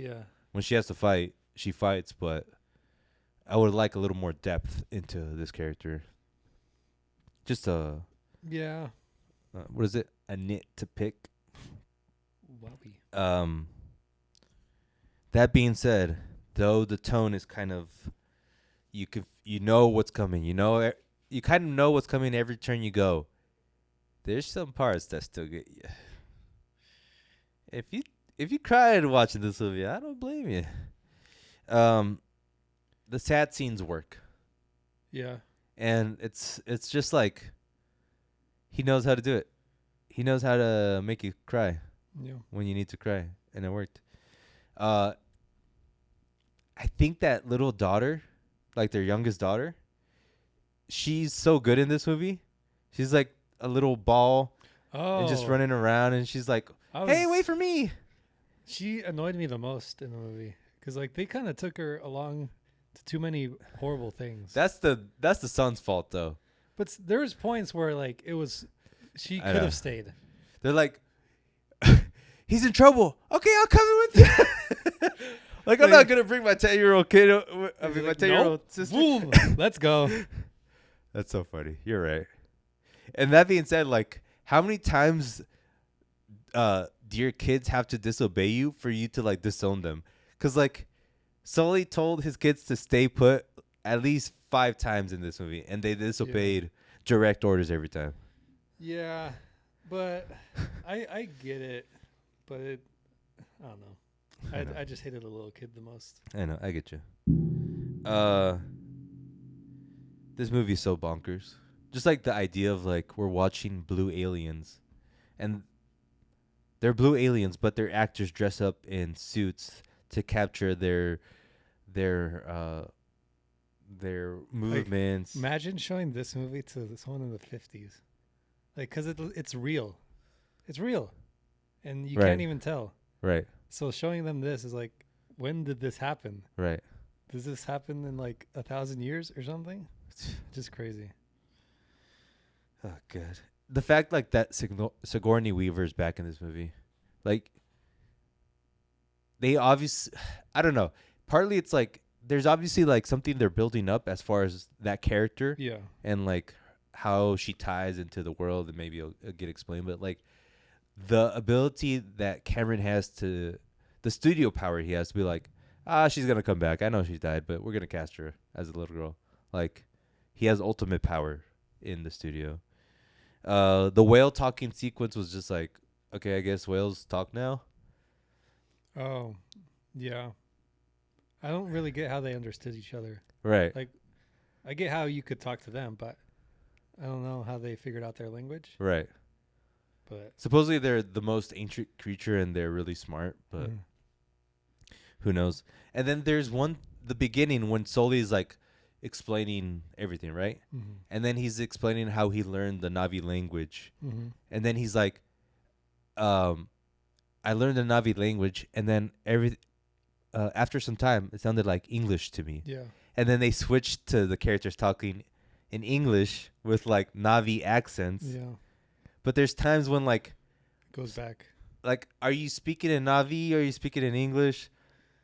S1: when she has to fight, she fights, but I would like a little more depth into this character. Just what is it? A nit to pick.
S2: Wowie.
S1: That being said, though the tone is kind of, you know what's coming. You kind of know what's coming every turn you go. there's some parts that still get you. If you cried watching this movie, I don't blame you. The sad scenes work,
S2: Yeah.
S1: and it's just like he knows how to do it. He knows how to make you cry
S2: Yeah.
S1: when you need to cry, and it worked. Uh, I think that little daughter, like their youngest daughter, she's so good in this movie. She's like a little ball and just
S2: Oh,
S1: running around, and she's like,
S2: I
S1: "Hey,
S2: was.
S1: wait for me!"
S2: She annoyed me the most in the movie because like they kind of took her along to too many horrible things.
S1: That's the son's fault, though.
S2: But there was points where like it was, she
S1: I
S2: could
S1: know.
S2: have stayed.
S1: They're like, "He's in trouble." Okay, I'll come in with you. Like, I'm not gonna bring my 10-year-old kid. I
S2: He's
S1: mean, my
S2: like,
S1: 10-year-old
S2: "Nope,
S1: sister.
S2: boom, let's go.
S1: That's so funny. You're right. And that being said, like, how many times do your kids have to disobey you for you to like disown them? Because like Sully told his kids to stay put at least 5 times in this movie, and they disobeyed direct orders every time.
S2: Yeah, but I get it, but I don't know. I just hated the little kid the most.
S1: I know. I get you. This movie is so bonkers. Just like the idea of like we're watching blue aliens, and they're blue aliens, but they're actors dress up in suits to capture their movements.
S2: Imagine showing this movie to someone in the 50s, like because it's real, it's real, and you
S1: Right.
S2: can't even tell.
S1: Right.
S2: So showing them this is like, when did this happen?
S1: Right.
S2: Does this happen in like 1,000 years or something? Just crazy.
S1: Oh, God. The fact like that Sigourney Weaver's back in this movie, like they obviously, I don't know. Partly it's like there's obviously like something they're building up as far as that character
S2: Yeah.
S1: and like how she ties into the world, and maybe it'll get explained. But like the ability that Cameron has to, the studio power he has to be like, she's gonna come back. I know she died, but we're gonna cast her as a little girl. Like he has ultimate power in the studio. The whale talking sequence was just like, okay, I guess whales talk now.
S2: Oh, yeah. I don't really get how they understood each other.
S1: Right.
S2: Like, I get how you could talk to them, but I don't know how they figured out their language.
S1: Right.
S2: But
S1: Supposedly they're the most ancient creature and they're really smart, but who knows? And then there's the beginning when Sully's like explaining everything, right?
S2: Mm-hmm.
S1: And then he's explaining how he learned the Navi language.
S2: Mm-hmm.
S1: And then he's like, I learned the Navi language, and then after some time, it sounded like English to me.
S2: Yeah.
S1: And then they switched to the characters talking in English with like Navi accents.
S2: Yeah.
S1: But there's times when like,
S2: Goes back.
S1: like, are you speaking in Navi? Are you speaking in English?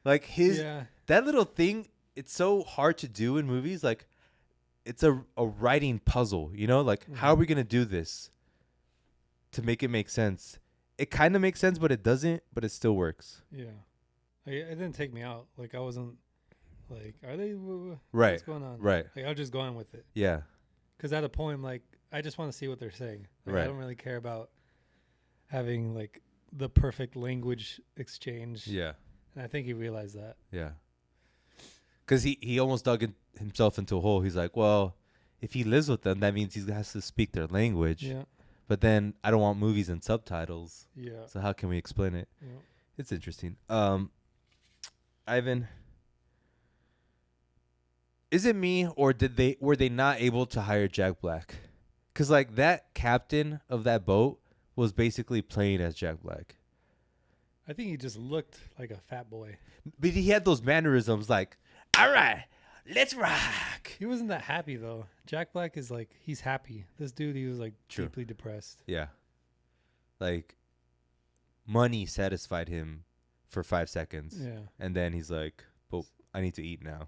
S1: Like
S2: Yeah.
S1: that little thing, it's so hard to do in movies. Like, it's a writing puzzle, you know? Like, how are we gonna do this to make it make sense? It kind of makes sense, but it doesn't. But it still works.
S2: Yeah. It didn't take me out. Like, I wasn't like, are they?
S1: Right.
S2: What's going on?
S1: Right.
S2: Like, I was just going with it.
S1: Yeah.
S2: Because at a point, like, I just want to see what they're saying. Like,
S1: Right.
S2: I don't really care about having like the perfect language exchange.
S1: Yeah.
S2: And I think he realized that.
S1: Yeah. Because he almost dug himself into a hole. He's like, well, if he lives with them, that means he has to speak their language.
S2: Yeah.
S1: But then I don't want movies and subtitles.
S2: Yeah.
S1: So how can we explain it?
S2: Yeah.
S1: It's interesting. Ivan, is it me or were they not able to hire Jack Black? Because like that captain of that boat was basically playing as Jack Black.
S2: I think he just looked like a fat boy.
S1: But he had those mannerisms like, all right, let's rock.
S2: He wasn't that happy though. Jack Black is like, he's happy. This dude, he was like
S1: True.
S2: deeply depressed.
S1: Yeah. Like money satisfied him for 5 seconds.
S2: Yeah.
S1: And then he's like, "But I need to eat now."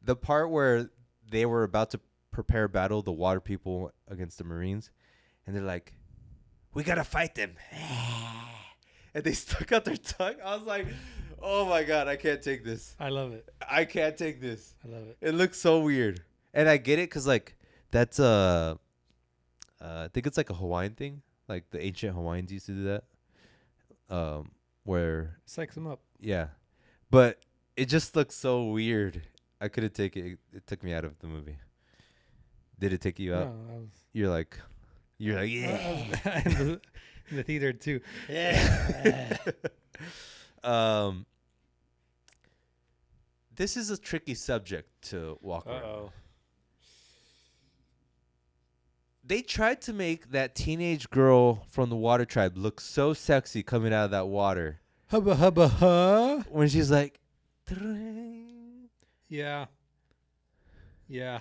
S1: The part where they were about to prepare battle, the water people against the Marines, and they're like, "We gotta fight them," and they stuck out their tongue. I was like, "Oh my God, I can't take this.
S2: I love it.
S1: I can't take this."
S2: I love it.
S1: It looks so weird, and I get it because like that's I think it's like a Hawaiian thing. Like the ancient Hawaiians used to do that. Where
S2: Sex them up.
S1: yeah, but it just looks so weird. I couldn't take it. It took me out of the movie. Did it take you out?
S2: No, I was.
S1: You're like,
S2: I
S1: yeah.
S2: was in the theater too.
S1: um, this is a tricky subject to walk around.
S2: Uh-oh.
S1: They tried to make that teenage girl from the water tribe look so sexy coming out of that water
S2: Hubba hubba huh?
S1: when she's like,
S2: Yeah. Yeah.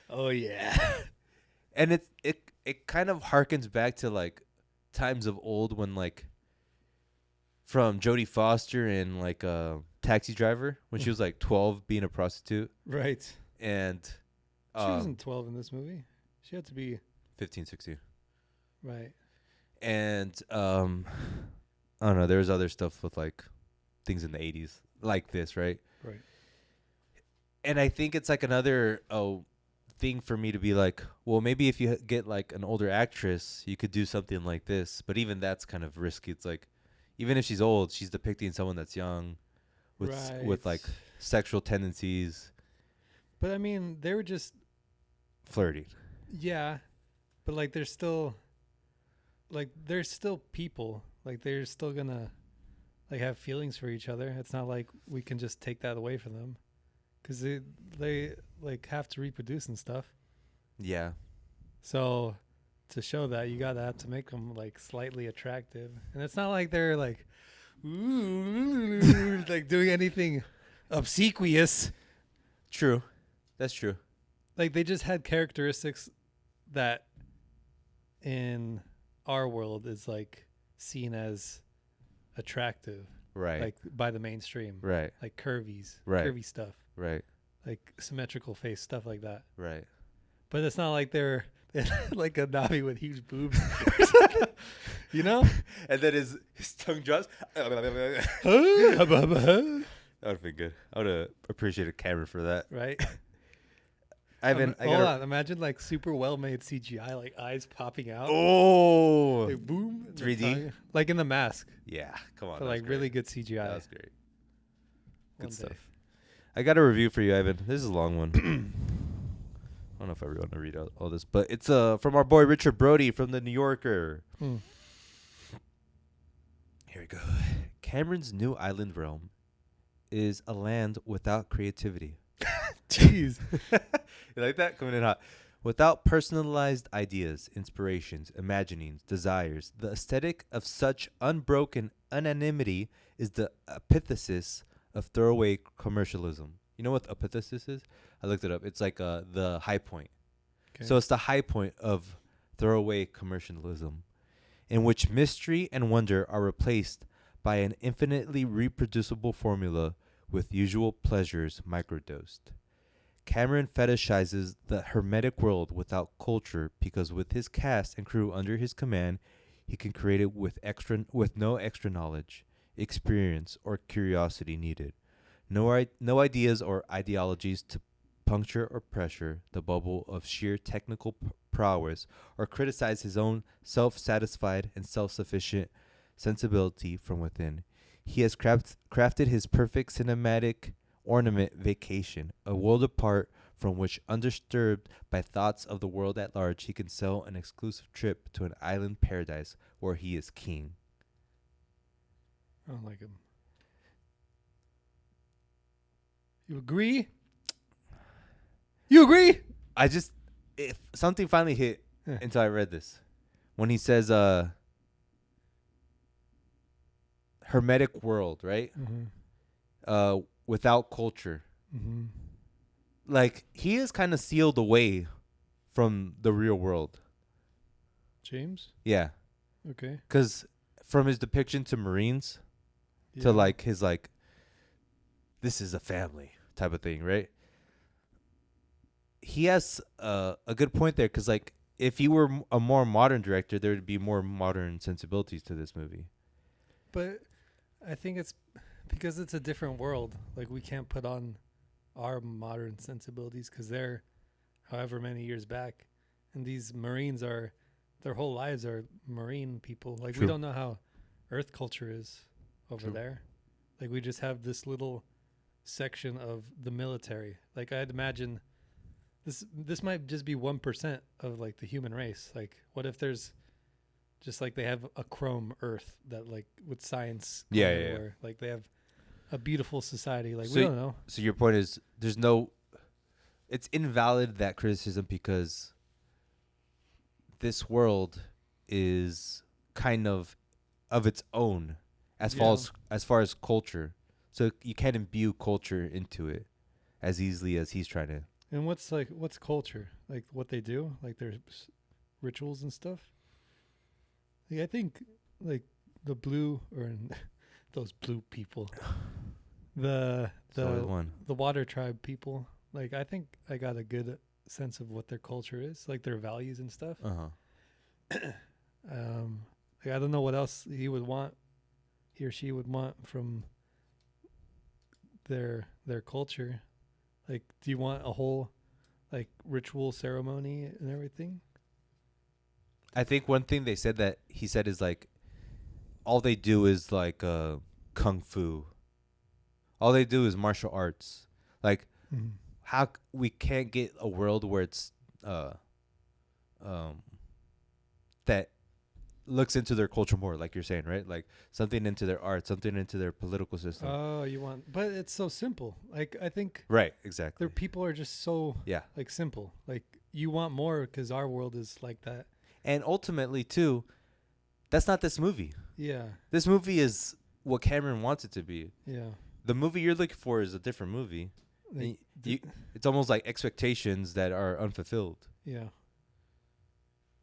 S2: Oh yeah.
S1: and it kind of harkens back to like times of old when like from Jodie Foster in like Taxi Driver when she was like 12 being a prostitute
S2: Right.
S1: and
S2: She wasn't 12 in this movie. She had to be
S1: 15, 16.
S2: right.
S1: And I don't know, there's other stuff with like things in the 80s like this, right?
S2: Right.
S1: And I think it's like another thing for me to be like, well, maybe if you get like an older actress, you could do something like this. But even that's kind of risky. It's like, even if she's old, she's depicting someone that's young with with like sexual tendencies,
S2: But I mean, they were just
S1: flirting.
S2: yeah, but like they're still people. Like they're still gonna like have feelings for each other. It's not like we can just take that away from them because they like have to reproduce and stuff.
S1: Yeah.
S2: So to show that, you gotta have to make them like slightly attractive, and it's not like they're like ooh, like doing anything obsequious.
S1: True. That's true.
S2: Like they just had characteristics that in our world is like seen as attractive,
S1: Right.
S2: like by the mainstream,
S1: right.
S2: like curvy stuff,
S1: Right.
S2: like symmetrical face, stuff like that.
S1: Right.
S2: But it's not like they're like a Navi with huge boobs, you know?
S1: And then his tongue drops. That would have been good. I would have appreciated Cameron for that.
S2: Right?
S1: Ivan,
S2: Hold on. Imagine like super well made CGI, like eyes popping out.
S1: Oh,
S2: Like, boom.
S1: 3D?
S2: Like in The Mask.
S1: yeah. Come on.
S2: But like really good CGI.
S1: That was great.
S2: One
S1: Good
S2: day.
S1: stuff. I got a review for you, Ivan. This is a long one. I don't know if I really want to read out all this, but it's from our boy Richard Brody from the New Yorker.
S2: Hmm.
S1: Here we go. Cameron's new island realm is a land without creativity.
S2: Jeez.
S1: You like that? Coming in hot. Without personalized ideas, inspirations, imaginings, desires, the aesthetic of such unbroken anonymity is the antithesis of throwaway commercialism. You know what antithesis is? I looked it up. It's like the high point.
S2: Okay.
S1: So it's the high point of throwaway commercialism, in which mystery and wonder are replaced by an infinitely reproducible formula with usual pleasures microdosed. Cameron fetishizes the hermetic world without culture because with his cast and crew under his command, he can create it with no extra knowledge, experience, or curiosity needed. No ideas or ideologies to puncture or pressure the bubble of sheer technical prowess or criticize his own self-satisfied and self-sufficient sensibility from within. He has crafted his perfect cinematic ornament vacation, a world apart from which, undisturbed by thoughts of the world at large, he can sell an exclusive trip to an island paradise where he is king.
S2: I don't like him. You agree? You agree?
S1: If something finally hit
S2: Yeah.
S1: until I read this. When he says, hermetic world, right?
S2: Mm-hmm.
S1: Without culture.
S2: Mm-hmm.
S1: Like, he is kind of sealed away from the real world.
S2: James?
S1: Yeah.
S2: Okay.
S1: Because from his depiction to Marines to, like, his, like, this is a family type of thing, right? He has a good point there because, like, if he were a more modern director, there would be more modern sensibilities to this movie.
S2: But I think it's because it's a different world. Like, we can't put on our modern sensibilities because they're however many years back. and these Marines are, their whole lives are Marine people. Like we
S1: True.
S2: don't know how Earth culture is over
S1: True.
S2: there. Like we just have this little section of the military. Like I'd imagine this might just be 1% of like the human race. Like what if there's just like they have a chrome Earth that like with science going
S1: Yeah, yeah, yeah.
S2: everywhere. Like they have a beautiful society. Like
S1: So
S2: we don't know.
S1: So your point is there's no, it's invalid, that criticism, because this world is kind of its own
S2: Yeah.
S1: as far as culture. So you can't imbue culture into it as easily as he's trying to.
S2: And what's culture? Like what they do? Like their rituals and stuff? Like I think like the blue or those blue people. The
S1: There's always
S2: the
S1: one.
S2: the water tribe people. Like I think I got a good sense of what their culture is, like their values and stuff. Like I don't know what else he or she would want from their culture. Like, do you want a whole like ritual ceremony and everything?
S1: I think one thing he said is like, all they do is like kung fu. All they do is martial arts. Like, how we can't get a world where it's that looks into their culture more, like you're saying, right? Like something into their art, something into their political system.
S2: Oh, you want, but it's so simple. Like I think
S1: Right, exactly.
S2: their people are just so
S1: Yeah.
S2: like simple. Like you want more because our world is like that.
S1: And ultimately, too, that's not this movie.
S2: Yeah,
S1: This movie is what Cameron wants it to be.
S2: yeah.
S1: The movie you're looking for is a different movie.
S2: Like,
S1: It's almost like expectations that are unfulfilled.
S2: yeah.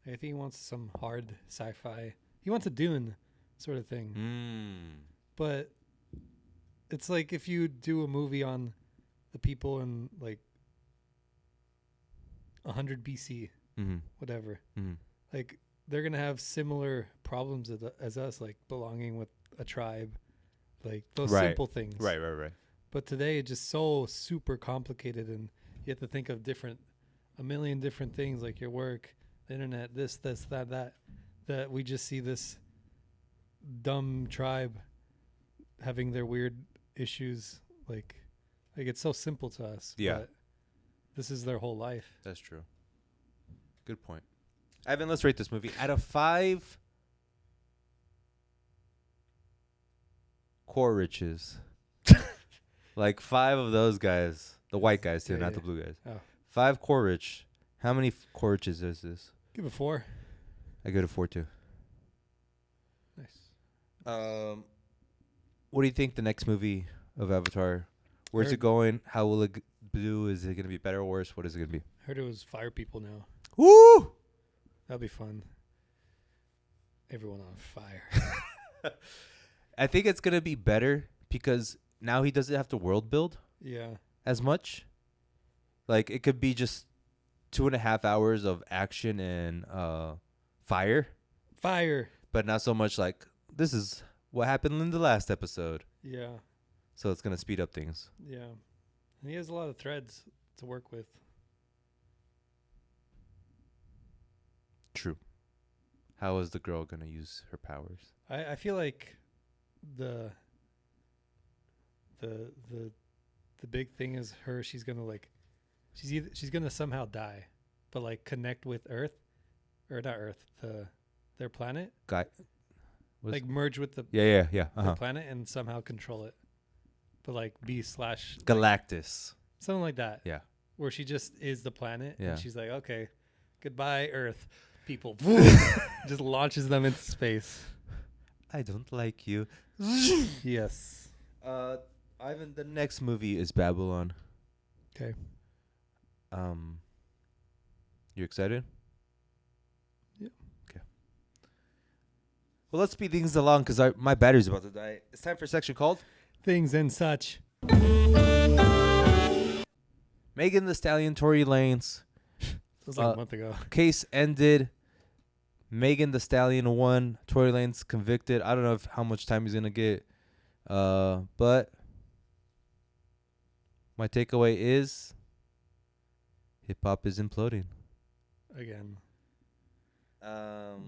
S2: I think he wants some hard sci-fi. He wants a Dune sort of thing. But it's like if you do a movie on the people in like 100 BC, whatever, like they're going to have similar problems as us, like belonging with a tribe, like those simple things.
S1: Right.
S2: But today it's just so super complicated, and you have to think of a million different things, like your work, the internet, this, that we just see this dumb tribe having their weird issues. Like it's so simple to us.
S1: Yeah.
S2: But this is their whole life.
S1: That's true. Good point. Ivan, let's rate this movie. Out of 5 core riches, like 5 of those guys, the white guys too,
S2: Yeah,
S1: not
S2: yeah.
S1: the blue guys.
S2: Oh.
S1: 5 core rich. How many core riches is this?
S2: Give it 4.
S1: I go to 4 too.
S2: Nice.
S1: What do you think the next movie of Avatar? Where's it going? How will it do? Is it going to be better or worse? What is it going to be?
S2: I heard it was fire people now.
S1: Woo!
S2: That'll be fun. Everyone on fire.
S1: I think it's going to be better because now he doesn't have to world build
S2: Yeah.
S1: as much. Like, it could be just 2.5 hours of action and fire, but not so much like, this is what happened in the last episode.
S2: Yeah.
S1: So it's going to speed up things.
S2: Yeah. And he has a lot of threads to work with.
S1: True. How is the girl going to use her powers?
S2: I feel like the big thing is she's gonna like she's gonna somehow die, but like connect with Earth, or not Earth, their planet, like merge with the
S1: Yeah.
S2: the planet and somehow control it, but like
S1: Galactus.
S2: something like that.
S1: Yeah.
S2: Where she just is the planet,
S1: Yeah.
S2: and she's like, okay, goodbye Earth people, just launches them into space.
S1: I don't like you.
S2: Yes.
S1: Ivan, the next movie is Babylon.
S2: Okay.
S1: You excited?
S2: Yeah.
S1: Okay. Well, let's speed things along because my battery's about to die. It's time for a section called
S2: Things and such.
S1: Megan Thee Stallion, Tory Lanez.
S2: It was like a month ago.
S1: Case ended. Megan Thee Stallion won. Tory Lanez convicted. I don't know how much time he's gonna get. But my takeaway is hip hop is imploding
S2: Again.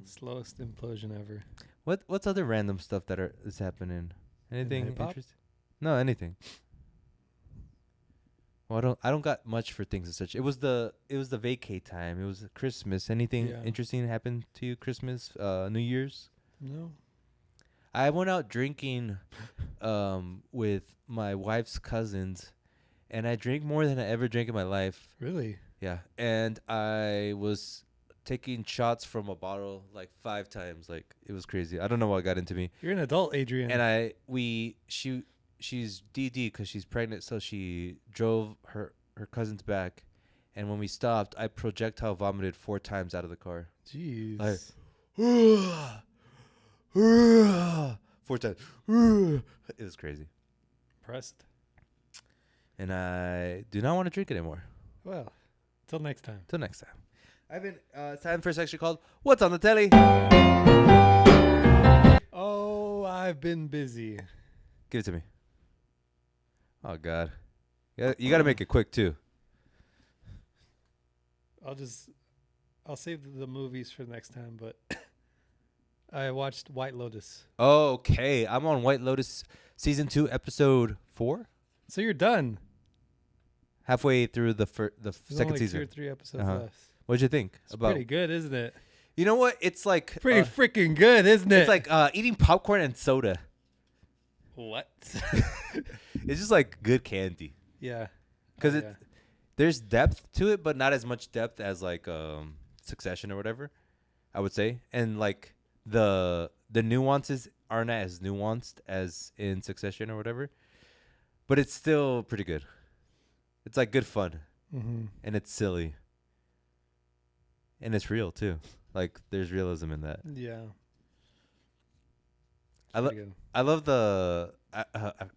S2: Slowest implosion ever.
S1: What's other random stuff is happening? Anything
S2: hip-hop?
S1: interesting? No, anything. Well, I don't got much for things and such. It was the vacay time. It was Christmas. Anything
S2: Yeah.
S1: interesting happened to you Christmas, New Year's?
S2: No.
S1: I went out drinking with my wife's cousins, and I drank more than I ever drank in my life.
S2: Really?
S1: Yeah, and I was taking shots from a bottle like 5 times. Like, it was crazy. I don't know what got into me.
S2: You're an adult, Adrian.
S1: And she's DD because she's pregnant, so she drove her cousins back, and when we stopped, I projectile vomited 4 times out of the car.
S2: Jeez.
S1: Like, 4 times. It was crazy,
S2: Impressed.
S1: and I do not want to drink anymore.
S2: Well, till next time.
S1: Till next time. It's time for a section called "What's on the Telly."
S2: Oh, I've been busy.
S1: Give it to me. Oh God, yeah, you got to make it quick too.
S2: I'll save the movies for next time, but I watched White Lotus.
S1: Okay, I'm on White Lotus season 2, episode 4.
S2: So you're done.
S1: Halfway through the
S2: There's
S1: second
S2: only
S1: season.
S2: 2 or 3 episodes
S1: Uh-huh.
S2: left.
S1: What'd you think
S2: It's
S1: about?
S2: pretty good, isn't it?
S1: You know what? It's like
S2: Pretty freaking good, isn't it?
S1: it's like eating popcorn and soda.
S2: what?
S1: It's just like good candy
S2: Yeah.
S1: because
S2: Oh, yeah.
S1: there's depth to it, but not as much depth as like Succession or whatever. I would say, and like the nuances aren't as nuanced as in Succession or whatever, but it's still pretty good. It's like good fun, and it's silly, and it's real too. Like there's realism in that.
S2: Yeah.
S1: I love the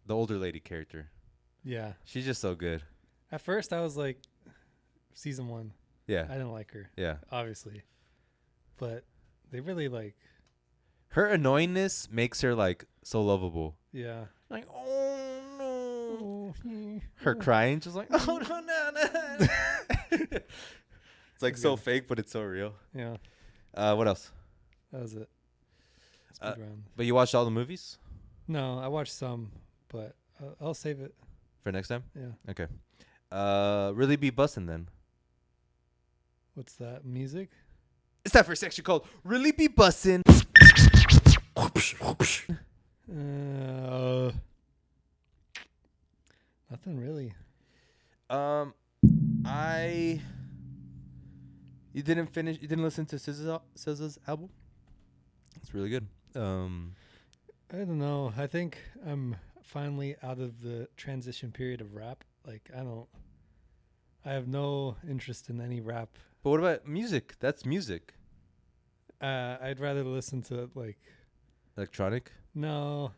S1: older lady character.
S2: Yeah.
S1: She's just so good.
S2: At first, I was like, season 1.
S1: Yeah,
S2: I didn't like her,
S1: yeah.
S2: obviously, but they really like.
S1: Her annoyingness makes her like so lovable.
S2: Yeah.
S1: Like, oh no.
S2: Oh,
S1: Her crying, just like, oh no. It's like so fake, but it's so real.
S2: Yeah.
S1: What else?
S2: That was it.
S1: Uh,
S2: Speed round.
S1: But you watched all the movies
S2: No, I watched some, but I'll save it.
S1: for next time?
S2: Yeah.
S1: Okay. Really be bussin' then.
S2: What's that? Music?
S1: It's time for a section called Really Be Bussin'.
S2: Nothing really.
S1: You didn't listen to SZA's album? It's really good.
S2: I don't know. I think I'm finally out of the transition period of rap. Like, I have no interest in any rap.
S1: But what about music? That's music.
S2: I'd rather listen to
S1: Electronic?
S2: no.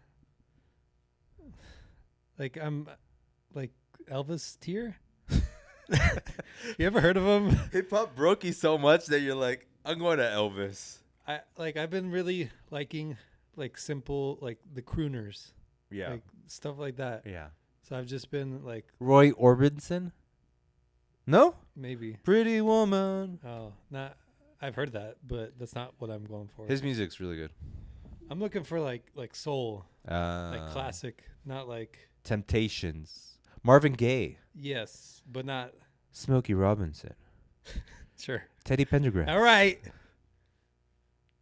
S2: Like, I'm like Elvis tier. You ever heard of him?
S1: Hip hop broke you so much that you're like, I'm going to Elvis.
S2: I've been really liking like simple, like the crooners.
S1: Yeah.
S2: Like stuff like that.
S1: Yeah.
S2: So I've just been like,
S1: Roy Orbison? No?
S2: maybe.
S1: Pretty Woman.
S2: Oh, I've heard that, but that's not what I'm going for.
S1: His music's really good.
S2: I'm looking for like soul, like classic, not like
S1: Temptations. Marvin Gaye.
S2: yes, but not
S1: Smokey Robinson.
S2: sure.
S1: Teddy Pendergrass.
S2: All right.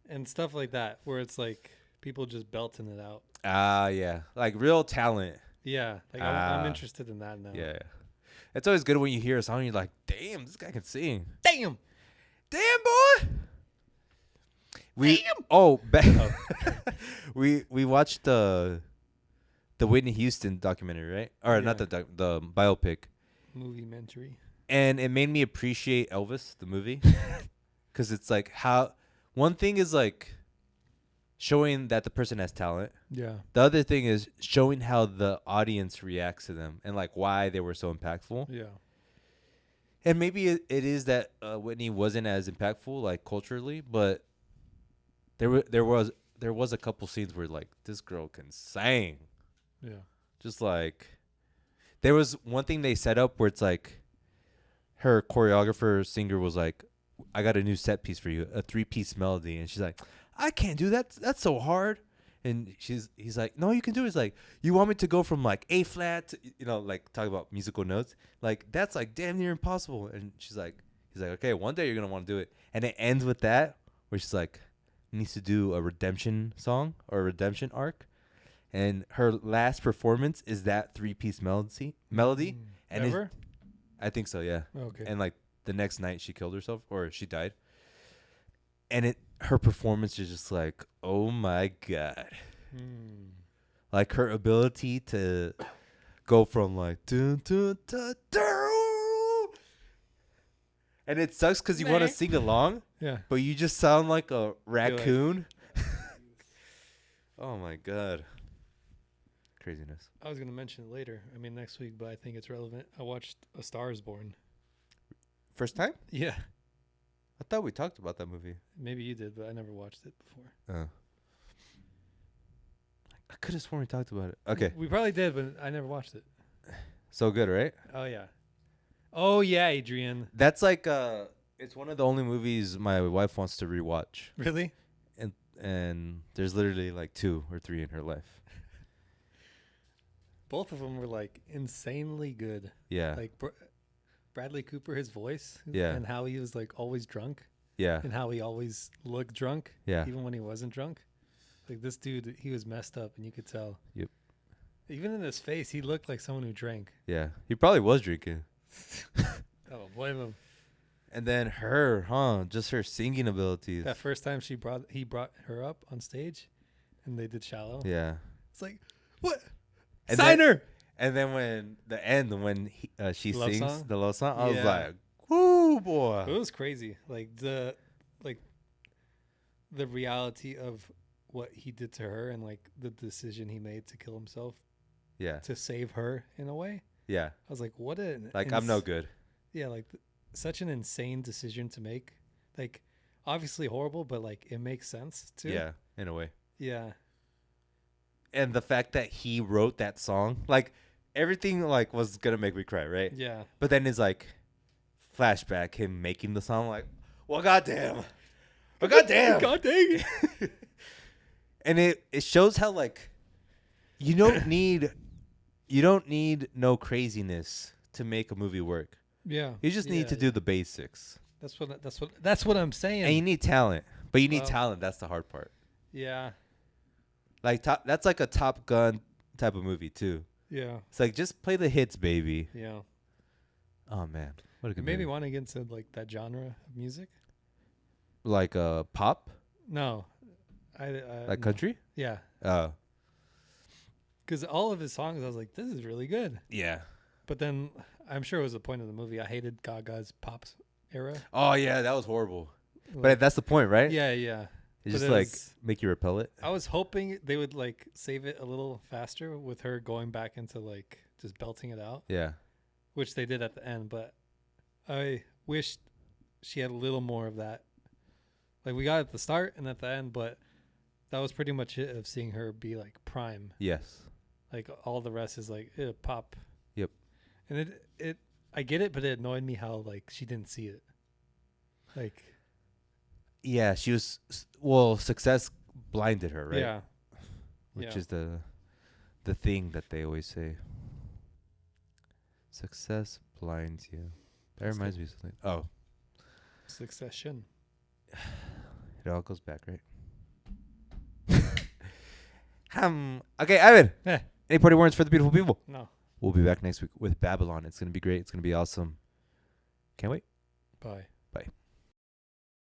S2: And stuff like that, where it's like people just belting it out.
S1: Yeah. Like real talent.
S2: Yeah, like I'm interested in that now.
S1: Yeah. It's always good when you hear a song and you're like, damn, this guy can sing.
S2: Damn.
S1: Damn, boy. We watched the Whitney Houston documentary, right? Or not the biopic.
S2: Movie-mentary.
S1: And it made me appreciate Elvis, the movie. Because it's like how one thing is like showing that the person has talent.
S2: Yeah.
S1: The other thing is showing how the audience reacts to them and like why they were so impactful.
S2: Yeah.
S1: And maybe it is that Whitney wasn't as impactful like culturally, but there was a couple scenes where like this girl can sing.
S2: Yeah.
S1: Just like there was one thing they set up where it's like her choreographer singer was like, I got a new set piece for you, a 3-piece melody. And she's like, I can't do that. That's so hard. And he's like, no, you can do it. It's like, you want me to go from like A flat to, like talk about musical notes. Like, that's like damn near impossible. And he's like, okay, one day you're going to want to do it. And it ends with that, where she's like, needs to do a redemption song or a redemption arc. And her last performance is that 3-piece melody. And
S2: Ever?
S1: I think so, yeah.
S2: Okay.
S1: And like the next night she killed herself, or she died. And her performance is just like, oh my God. Like her ability to go from like dun, dun, dun, dun, and it sucks because you want to sing along,
S2: Yeah.
S1: but you just sound like a raccoon. Oh my God. Craziness.
S2: I was gonna mention it later. I mean next week, but I think it's relevant. I watched A Star Is Born.
S1: First time?
S2: Yeah.
S1: I thought we talked about that movie.
S2: Maybe you did, but I never watched it before.
S1: I could have sworn we talked about it. Okay.
S2: We probably did, but I never watched it.
S1: So good, right?
S2: Oh yeah. Oh yeah, Adrian.
S1: That's like it's one of the only movies my wife wants to rewatch.
S2: Really?
S1: And there's literally like 2 or 3 in her life.
S2: Both of them were like insanely good.
S1: Yeah.
S2: Like Bradley Cooper, his voice,
S1: Yeah.
S2: and how he was like always drunk,
S1: Yeah.
S2: and how he always looked drunk,
S1: Yeah.
S2: even when he wasn't drunk. Like this dude, he was messed up, and you could tell.
S1: Yep.
S2: Even in his face, he looked like someone who drank.
S1: Yeah. He probably was drinking.
S2: I don't blame him.
S1: And then just her singing abilities.
S2: That first time he brought her up on stage, and they did Shallow.
S1: Yeah.
S2: It's like, what?
S1: And
S2: Sign her!
S1: And then when she
S2: Love
S1: sings
S2: song?
S1: the love song, I was
S2: Yeah.
S1: like, "Woo, boy!"
S2: It was crazy. Like the reality of what he did to her, and like the decision he made to kill himself
S1: Yeah,
S2: to save her in a way.
S1: yeah.
S2: I was like, what an
S1: Like I'm no good.
S2: Yeah, like such an insane decision to make. Like obviously horrible, but like it makes sense too.
S1: Yeah, in a way.
S2: Yeah.
S1: And the fact that he wrote that song, like everything, like was gonna make me cry, right?
S2: Yeah.
S1: But then it's like flashback, him making the song, like, well, goddamn, but goddamn,
S2: God dang it.
S1: and it shows how like you don't need no craziness to make a movie work.
S2: Yeah.
S1: You just need to do the basics.
S2: That's what I'm saying.
S1: And you need talent, but you need talent. That's the hard part.
S2: Yeah.
S1: Like that's like a Top Gun type of movie too.
S2: Yeah.
S1: It's like just play the hits, baby.
S2: Yeah.
S1: Oh man, what a
S2: It
S1: good
S2: made me
S1: movie.
S2: want to get into like that genre of music.
S1: Like pop,
S2: No. I
S1: like
S2: no.
S1: country.
S2: Yeah. Because all of his songs, I was like, this is really good.
S1: Yeah.
S2: But then I'm sure it was the point of the movie. I hated Gaga's pop era.
S1: Oh yeah, that was horrible.
S2: Like,
S1: But that's the point, right?
S2: yeah, yeah.
S1: It's
S2: But
S1: just
S2: it
S1: like
S2: was-
S1: make you repel it.
S2: I was hoping they would like save it a little faster with her going back into like just belting it out,
S1: Yeah.
S2: which they did at the end. But I wished she had a little more of that. Like we got it at the start and at the end, but that was pretty much it of seeing her be like prime.
S1: Yes.
S2: Like all the rest is like pop.
S1: Yep.
S2: And it I get it, but it annoyed me how like she didn't see it. Like
S1: Yeah, she was. Success blinded her, right?
S2: yeah,
S1: Which
S2: yeah.
S1: is the thing that they always say. Success blinds you. That
S2: That's
S1: reminds me of something. Oh,
S2: Succession.
S1: it all goes back, right? Okay, Ivan.
S2: Eh.
S1: Any party words for the beautiful people?
S2: No.
S1: We'll be back next week with Babylon. It's gonna be great. It's gonna be awesome. Can't wait.
S2: Bye.
S1: Bye.